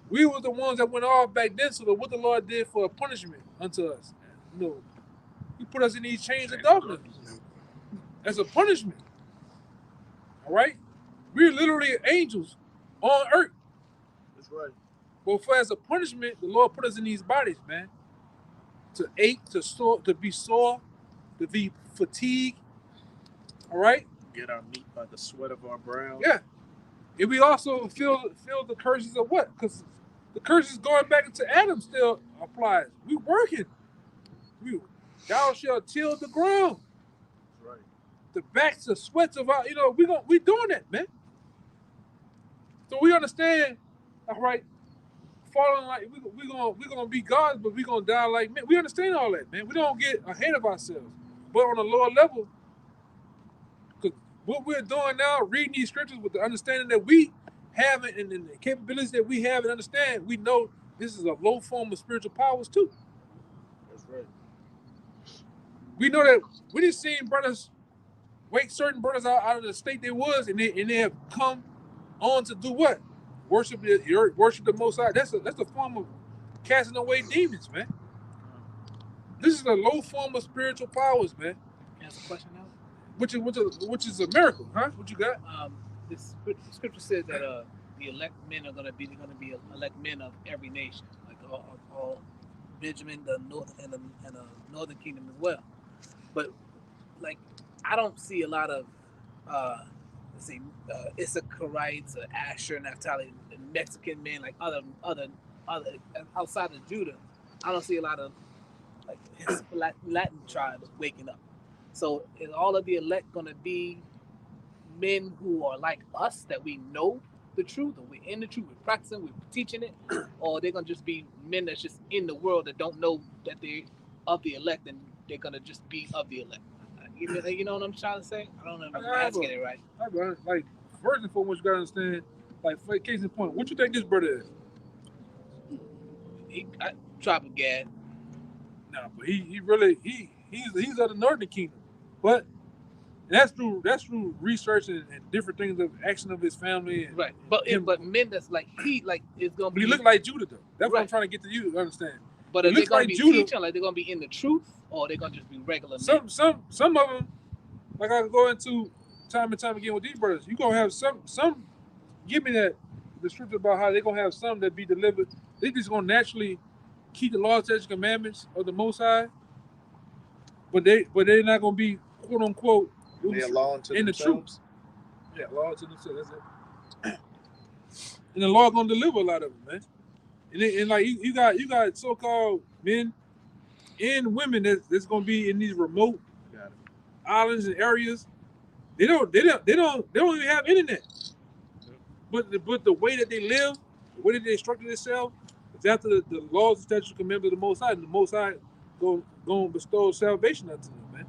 we were the ones that went off back then, so that what the Lord did for a punishment unto us. You know, He put us in these chains of darkness as a punishment. All right? We're literally angels on earth. That's right. But for as a punishment, the Lord put us in these bodies, man. To ache, to be sore, to be fatigued. All right? Get our meat by the sweat of our brow. Yeah. And we also feel the curses of what? Because the curses going back into Adam still applies. We working. Thou shalt till the ground. That's right. The backs, the sweats of our, you know, we doing that, man. So we understand, all right, falling like we gonna be gods, but we gonna die like men. We understand all that, man. We don't get ahead of ourselves. But on a lower level, because what we're doing now, reading these scriptures with the understanding that we have it and the capabilities that we have and understand, we know this is a low form of spiritual powers too. That's right. We know that we didn't see brothers wake certain brothers out of the state they was, and they have come on to do what? Worship the Most High. That's a form of casting away demons, man. This is a low form of spiritual powers, man. Can I ask a question now? Which is a miracle, huh? What you got? This scripture says that the elect men are gonna be elect men of every nation, like all Benjamin, the north and the northern kingdom as well. But like, I don't see a lot of Issacharites or Asher, Naphtali, Mexican men, like other outside of Judah. I don't see a lot of like Latin tribes waking up. So is all of the elect gonna be men who are like us, that we know the truth, or we're in the truth, we're practicing, we're teaching it, or they're gonna just be men that's just in the world that don't know that they're of the elect, and they're gonna just be of the elect? You know what I'm trying to say? I don't know if I'm asking it right. Like, first and foremost, you gotta understand, like, for case in point, what you think this brother is? Tribe of Gad. No, but he's of the northern kingdom. But that's through research and different things of action of his family. And right. But men that's like it's gonna be. But he look like Judah though. That's what I'm trying to get to you to understand. But are they gonna be teaching, like they're gonna be in the truth, or they're gonna just be regular men? Some of them, like I can go into time and time again with these brothers. You gonna have some. Give me that the scripture about how they're gonna have some that be delivered. They just gonna naturally keep the laws, statutes, and commandments of the Most High, but they're not gonna be quote unquote in the truth. Yeah, law to themselves. That's it. And the law gonna deliver a lot of them, man. And like you got so-called men and women that's gonna be in these remote islands and areas, they don't even have internet. But the way that they live, the way that they structure themselves, is after the laws and statutes commandments of the Most High, and the Most High going bestow salvation unto them, man.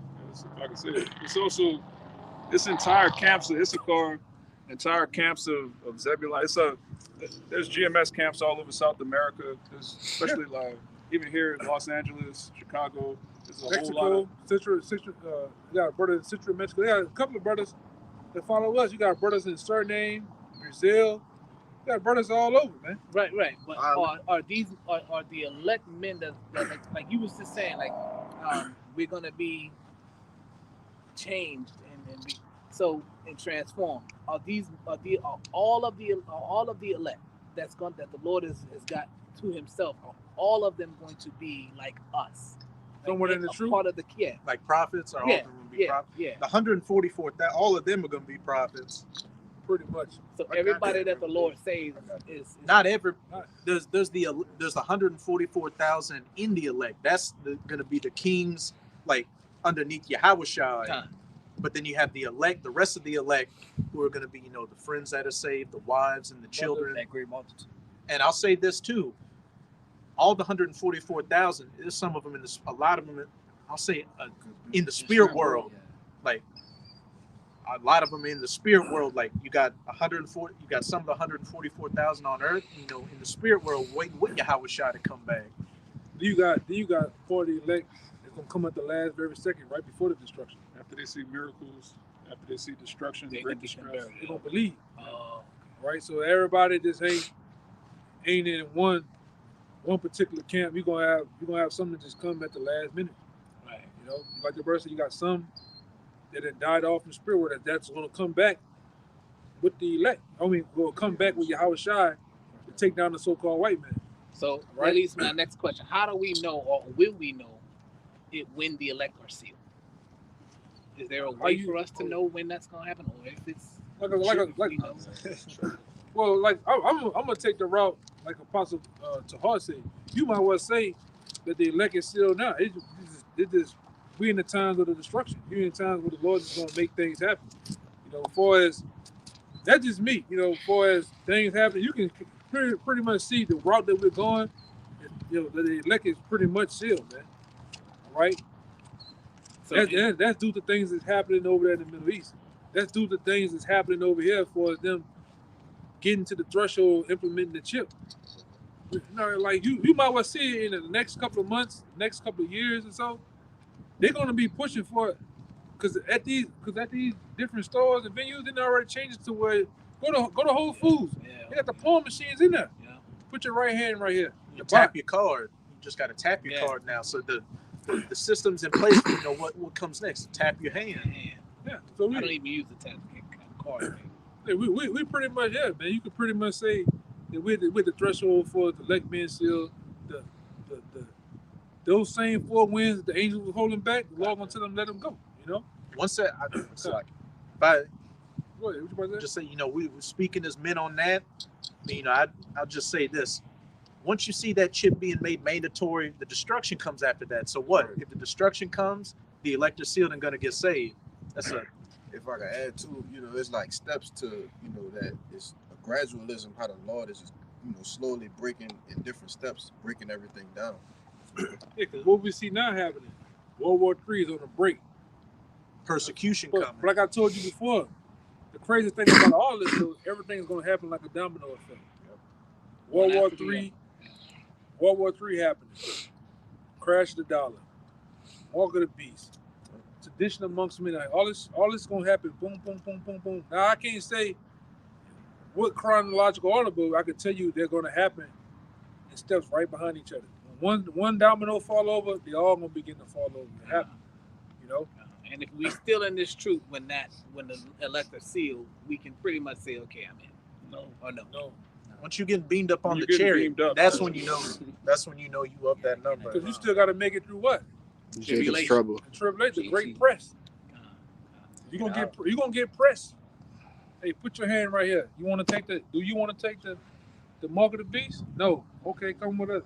Like I said, it's also this entire camps of Issachar, entire camps of Zebulun. There's GMS camps all over South America. There's especially like even here in Los Angeles, Chicago. There's a whole lot of Mexico, you got a brother in Central Mexico. They got a couple of brothers that follow us. You got brothers in Suriname, Brazil. You got brothers all over, man. Right. But are the elect men that like you was just saying, like we're gonna be changed and transformed? Are all of the elect that the Lord has got to Himself? Are all of them going to be like us? Somewhere in the truth? Part of the like prophets, or all of them will be prophets. Yeah. The 144, all of them are going to be prophets. Pretty much. So everybody that the Lord saves is not every. There's the 144,000 in the elect. That's going to be the kings, like underneath YAHAWASHI. But then you have the elect, the rest of the elect, who are going to be, the friends that are saved, the wives and the children. That great multitude. And I'll say this too: all the 144,000, there's some of them a lot of them. I'll say in the spirit world, like. A lot of them in the spirit world, like you got 140, you got some of the 144,000 on earth, in the spirit world, waiting with YAHAWASHI to come back. You got 40 elect that's gonna come at the last very second, right before the destruction. After they see miracles, after they see destruction, great distress, they're gonna believe. Right? So everybody just ain't in one particular camp. You're gonna have something that just come at the last minute. Right. Like the verse, you got some that had died off in the spirit world, that's going to come back with the elect. Will come back with YAHAWASHI to take down the so-called white man. So that leads to my next question. How do we know, or will we know, when the elect are sealed? Is there a way for us to know when that's going to happen, or if it's well, like I'm going to take the route like Apostle Tahar said. You might well say that the elect is sealed now. It just we in the times of the destruction. We in the times where the Lord is going to make things happen. As far as that's just me. As far as things happen, you can pretty much see the route that we're going. The elect is pretty much sealed, man. All right. So that's due to things that's happening over there in the Middle East. That's due to things that's happening over here for them getting to the threshold, implementing the chip. Like you might well see it in the next couple of months, next couple of years or so. They're going to be pushing for it because at these different stores and venues, they already changed it to where go to Whole Foods. They got the palm machines in there. Yeah. Put your right hand right here. You tap your card. You just got to tap your card now. So the system's in place. What comes next? Tap your hand. Yeah. So I don't even use the tap card. Yeah, we pretty much man. You could pretty much say that we're the threshold for the elect men seal. Those same 4 winds that the angels were holding back, the Lord gonna tell them let them go. Once that, just say we were speaking as men on that. I'll just say this: once you see that chip being made mandatory, the destruction comes after that. So what? If the destruction comes, the elect are sealed and gonna get saved. That's it. If I can add to, it's like steps to, that it's a gradualism. How the Lord is just, slowly breaking in different steps, breaking everything down. Yeah, because what we see now happening, World War III is on a break. Persecution coming. Like I told you before, the crazy thing about all this is everything's going to happen like a domino effect. Yep. World War III happening. Crash of the dollar. Walk of the beast. Sedition amongst men. All this going to happen. Boom, boom, boom, boom, boom. Now I can't say what chronological order, but I can tell you they're going to happen in steps right behind each other. One domino fall over, they all gonna begin to fall over. It happen, And if we still in this truth when the elect are sealed, we can pretty much say, okay, I'm in. No. Once you get beamed up on the chariot, that's when you know. That's when you know you up that number. Because you still got to make it through what? Trouble. Tribulation, the great press. You gonna get pressed. Hey, put your hand right here. Do you want to take the mark of the beast? No. Okay, come with us.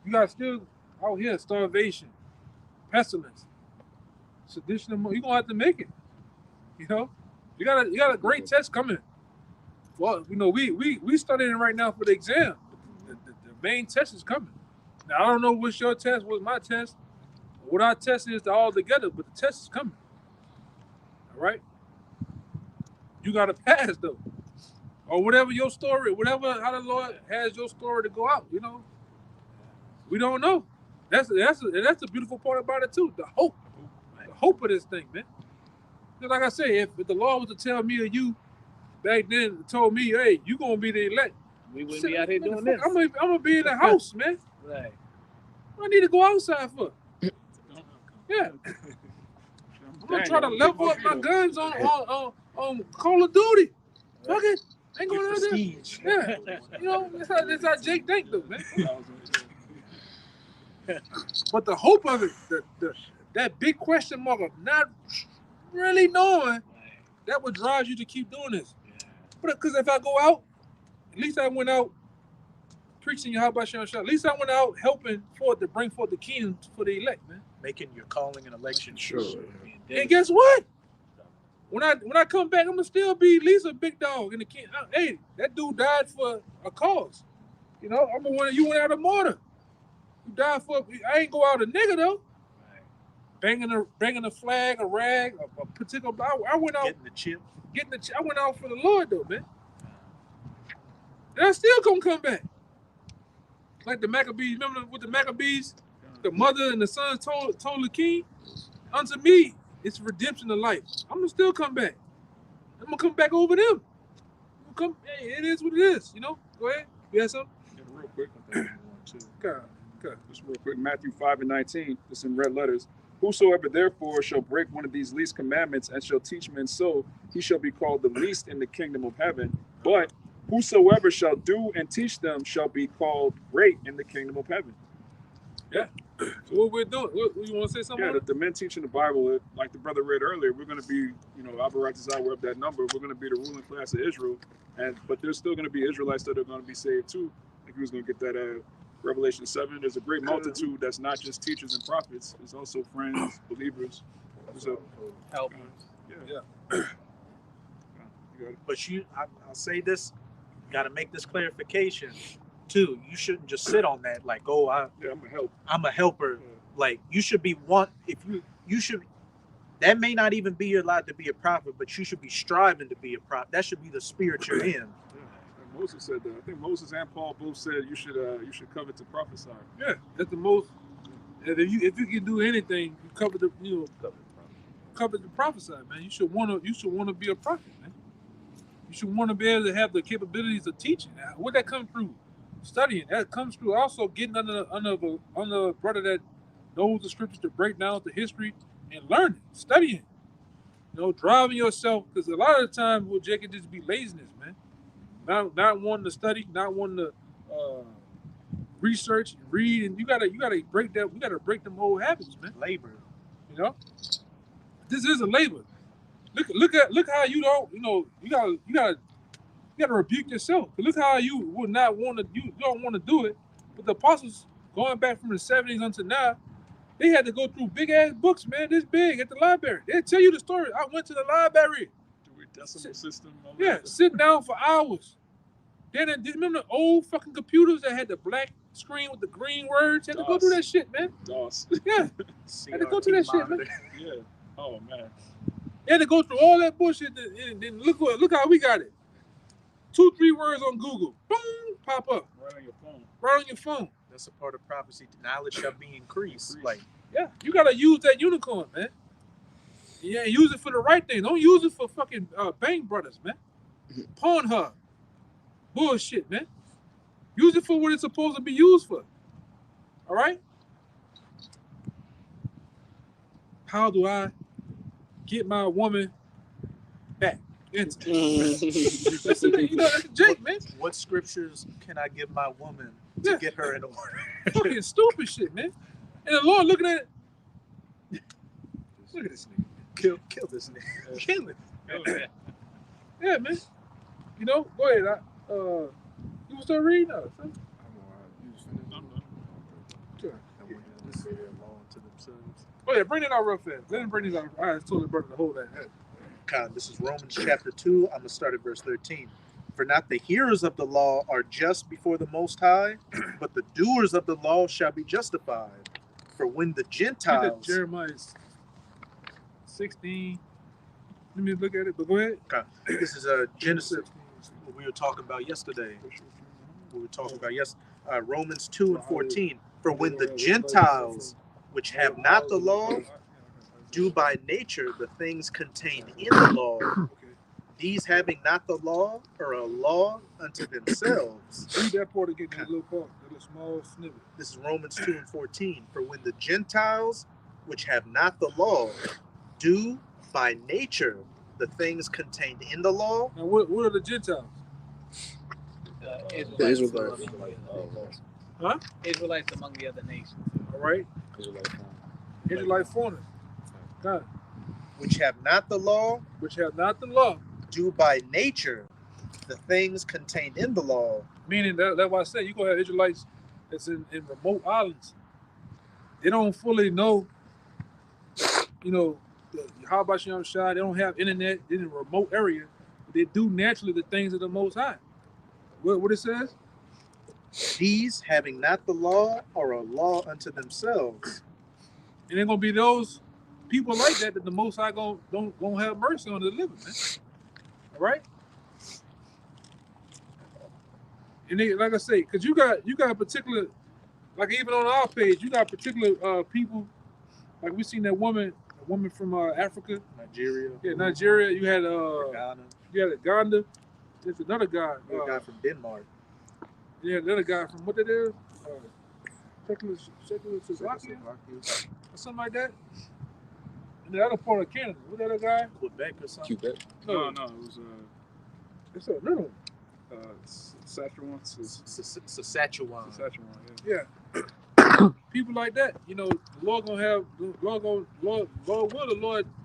You got still out here starvation, pestilence, It's additional. You're gonna have to make it. You know, you got a great test coming. Well, you know, we studying right now for the exam. The main test is coming. Now I don't know what's your test, what's my test, what our test is all together, but the test is coming. All right, you gotta pass though, or whatever your story, whatever how the Lord has your story to go out. You know, we don't know. That's the beautiful part about it too. The hope of this thing, man. Just like I say, if the Lord was to tell me or you back then, told me, hey, you gonna be the elect, we wouldn't be out here doing this. I'm gonna be in the house, man. Right. What I need to go outside for? Yeah. I'm gonna try to level up my guns on Call of Duty. Fuck it. Ain't going out there. Yeah. You know, that's how Jake think though, man. But the hope of it, that big question mark of not really knowing, that would drive you to keep doing this. But because if I go out, at least I went out preaching YAHAWASHI. At least I went out helping to bring forth the kingdom for the elect, man. Making your calling and election Sure. And guess what? When I come back, I'm gonna still be at least a big dog in the kingdom. Hey, that dude died for a cause. You know, I'm the one you went out a martyr. You died for. I ain't go out a nigga though. Banging a flag, a rag, a particular. I went out getting the chip. I went out for the Lord though, man. And I still gonna come back. Like the Maccabees. Remember with the Maccabees, the mother and the son told the king, "Unto me, it's redemption of life. I'm gonna still come back. I'm gonna come back over them. Hey, it is what it is. You know. Go ahead. You have something? Yeah, real quick. I think I want to. Okay. Just real quick. Matthew 5:19. It's in red letters. Whosoever therefore shall break one of these least commandments and shall teach men so, he shall be called the least in the kingdom of heaven. But whosoever shall do and teach them shall be called great in the kingdom of heaven. Yeah. So what we're doing? You want to say something? Yeah, the men teaching the Bible, like the brother read earlier, we're going to be, you know, Abarat we're up that number. We're going to be the ruling class of Israel, but there's still going to be Israelites that are going to be saved too. I think he was going to get that Revelation 7. There's a great multitude that's not just teachers and prophets. It's also friends, believers. So, helpers. Yeah. But I'll say this, got to make this clarification too. You shouldn't just sit on that like, oh, I'm a helper. Yeah. Like you should be you should. That may not even be allowed to be a prophet, but you should be striving to be a prophet. That should be the spirit you're in. Yeah. Moses said that. I think Moses and Paul both said you should covet to prophesy. Yeah, that's the most. If you can do anything, you cover the prophesy, man. You should want to be a prophet, man. You should want to be able to have the capabilities of teaching. Where that come through? Studying. That comes through also getting under a brother that knows the scriptures to break down the history and learning, studying. You know, driving yourself, because a lot of the time with Jake, it just be laziness, man. Not wanting to study, not wanting to research and read, and you gotta break that. We gotta break them old habits, man. Labor, you know. This is a labor. Look how you don't. You know, you gotta rebuke yourself. Look how you would not want to. You don't want to do it. But the apostles going back from the 70s until now, they had to go through big ass books, man, this big at the library. They tell you the story. I went to the library. Decimal system. Yeah, sitting down for hours. Then remember the old fucking computers that had the black screen with the green words? Had to go through that shit, man. DOS. Yeah. Had to go through that shit, man. Yeah. Oh man. They had to go through all that bullshit, and then look how we got it. 2-3 words on Google, boom, pop up. Right on your phone. Right on your phone. That's a part of prophecy. Knowledge shall be increased. Like, yeah, you gotta use that unicorn, man. Yeah, use it for the right thing. Don't use it for fucking Bang Brothers, man. Pornhub. Bullshit, man. Use it for what it's supposed to be used for. All right? How do I get my woman back? That's Jake, man. What scriptures can I give my woman to get her in order? Fucking stupid shit, man. And the Lord looking at it. Look at this nigga. Kill this nigga. Kill it. Yeah, man. You know, go ahead. You want to start reading? No, son? Sure. To themselves. Oh yeah, bring it out real fast. Let him bring it out. I told the brother to hold that. God, this is Romans chapter 2. I'm going to start at verse 13. For not the hearers of the law are just before the Most High, but the doers of the law shall be justified. For when the Gentiles... Jeremiah 16. Let me look at it, but go ahead. Okay. This is Genesis, what we were talking about yesterday. Romans 2 and 14. For when the Gentiles, which have not the law, do by nature the things contained in the law, these having not the law are a law unto themselves. Read that part again, that little part, that little small snippet. This is Romans 2 and 14. For when the Gentiles, which have not the law, do by nature the things contained in the law. Now, what are the Gentiles? Israelites. Huh? Israelites among the other nations. All right. Israelite foreigners. God. Which have not the law. Which have not the law. Do by nature the things contained in the law. Meaning that's why I say you go have Israelites that's in remote islands. They don't fully know, the YAHAWASHI. They don't have internet in a remote area. But they do naturally the things of the Most High. What it says? These having not the law are a law unto themselves. And they're gonna be those people like that the Most High gonna have mercy on the living, man. All right. And they, like I say, because you got a particular, like even on our page, you got particular people. Like we seen that woman from Africa, Nigeria. Yeah, Nigeria. You had Ghana. You had Uganda. There's another guy. A guy from Denmark. Yeah, another guy from what that is? Czechoslovakia, or something like that. And the other part of Canada. What that other guy? Quebec or something. Quebec. No, it was it's another one. Saskatchewan. Yeah. People like that, the Lord gonna have Lord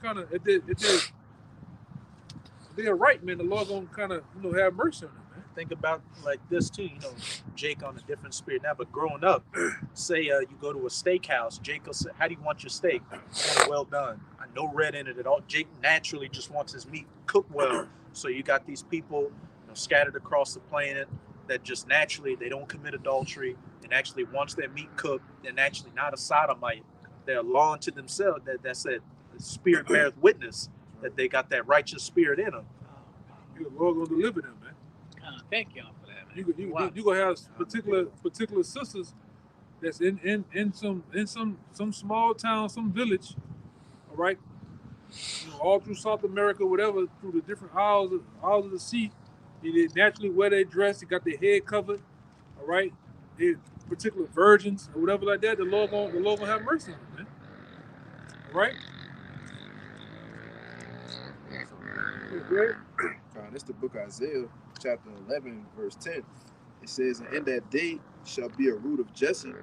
kind of if they're right, man, the Lord gonna kind of have mercy on them, man. Think about like this too, Jake on a different spirit now, but growing up, say you go to a steakhouse, Jake will say, how do you want your steak? I want it well done. No red in it at all. Jake naturally just wants his meat cooked well. So you got these people scattered across the planet that just naturally they don't commit adultery and actually wants their meat cooked and actually not a sodomite. They're law unto themselves. That's that the spirit bears witness that they got that righteous spirit in them. The Lord gonna deliver them, man. Thank y'all for that, man. You gonna have particular sisters that's in some small town, some village, all right, all through South America, whatever, through the different isles of the sea. They naturally wear their dress. They got their head covered, all right. They're particular virgins or whatever like that. The Lord gonna have mercy on them, man. All right. This is the book of Isaiah, chapter 11, verse 10. It says, "And in that day shall be a root of Jesse,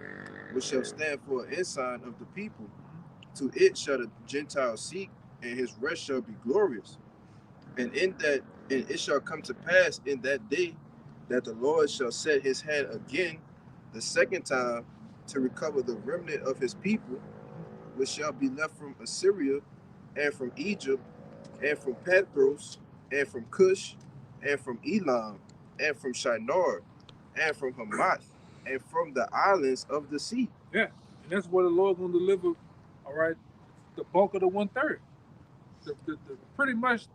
which shall stand for an ensign of the people. To it shall the Gentiles seek, and his rest shall be glorious. And it shall come to pass in that day that the Lord shall set his hand again the second time to recover the remnant of his people, which shall be left from Assyria, and from Egypt, and from Pathros, and from Cush, and from Elam, and from Shinar, and from Hamath, and from the islands of the sea." Yeah, and that's where the Lord gonna deliver. All right, the bulk of the 1/3. Pretty much,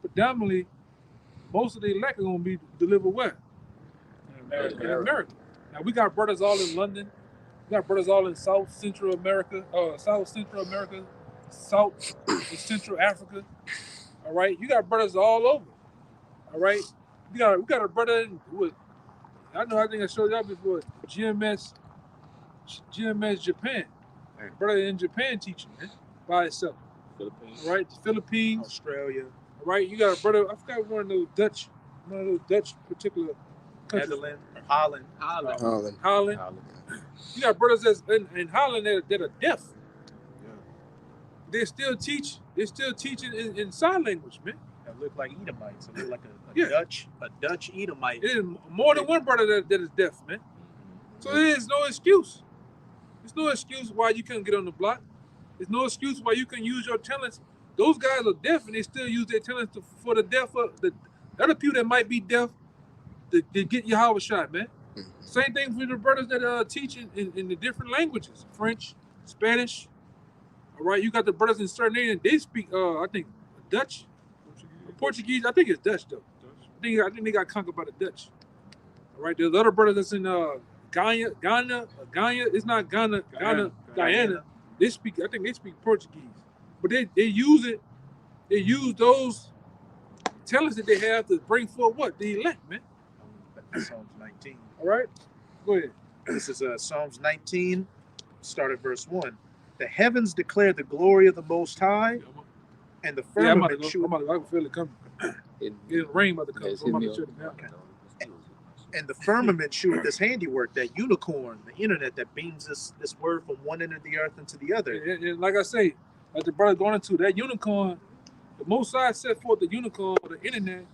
predominantly, most of the elect are gonna be delivered where? In America. Now we got brothers all in London. We got brothers all in South Central America, South and Central Africa. All right, you got brothers all over. All right, we got a brother in with, I think I showed y'all before, GMS Japan. Brother in Japan teaching, man, by itself. Philippines. All right, the Philippines, Australia. all right, you got a brother. I forgot one of those Dutch particular countries. Holland. You got brothers that's in Holland that are deaf. They still teach. They're still teaching in sign language, man. That look like Edomites. They look like a Dutch Edomite. It is more than one brother that is deaf, man. So there is no excuse. There's no excuse why you couldn't get on the block. There's no excuse why you can use your talents. Those guys are deaf and they still use their talents for the deaf. The other people that might be deaf to get YAHAWASHI, man. Same thing for the brothers that teach in the different languages, French, Spanish. All right, you got the brothers in certain areas, they speak, I think, Dutch, Portuguese. I think it's Dutch though. I think they got conquered by the Dutch. All right, there's other brothers that's in Ghana. It's not Ghana. They speak. I think they speak Portuguese, but they use it. They use those talents that they have to bring forth what the elect, man. Psalms 19. All right, go ahead. This is Psalms 19, start at verse 1. The heavens declare the glory of the Most High, and the firmament I can feel it coming. It's rain about to come. So I'm about to shut it down. And the firmament sheweth this handiwork, that unicorn, the internet that beams this word from one end of the earth into the other. And like I say, like the brother going into that unicorn, the Most High set forth the unicorn or the internet,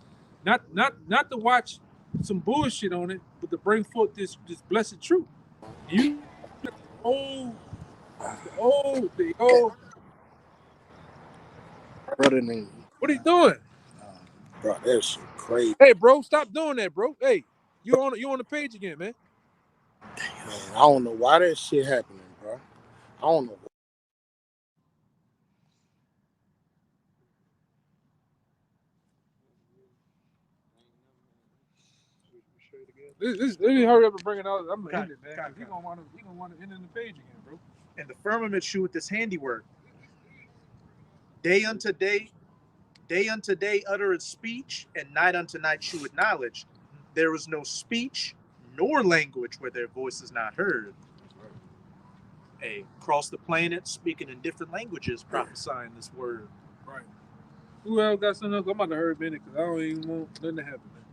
not to watch some bullshit on it, but to bring forth this blessed truth. The old. Brother name. What are you doing? Bro, that shit crazy. Hey, bro, stop doing that, bro. Hey, you on the page again, man. Man, I don't know why that shit happening, bro. I don't know. Let me hurry up and bring it out. I'm gonna end it, man. He gonna want to end in the page again, bro. And the firmament sheweth this handiwork. Day unto day uttereth speech, and night unto night sheweth knowledge. There is no speech nor language where their voice is not heard. Hey, across the planet, speaking in different languages, prophesying this word. Right. Who else got something else? I'm about to hurry up in it because I don't even want nothing to happen, man.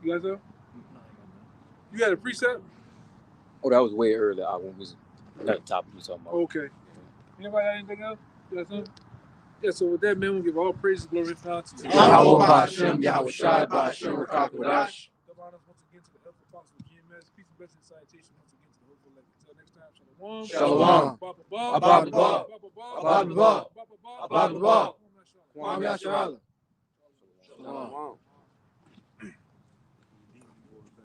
You guys up? You had a precept? Oh, that was way earlier. I was that topic you talking about. Okay. Anybody got anything else? You got something? Yeah, so with that, man, we'll give all praises, glory, and honor to YAHAWAH, bahasham, YAHAWASHI, bahasham, once again to the helpful talks with GMS. Peace and blessings, salutation once again to the hopeful elect. Until next time, Shalawam. Shalawam. Abad.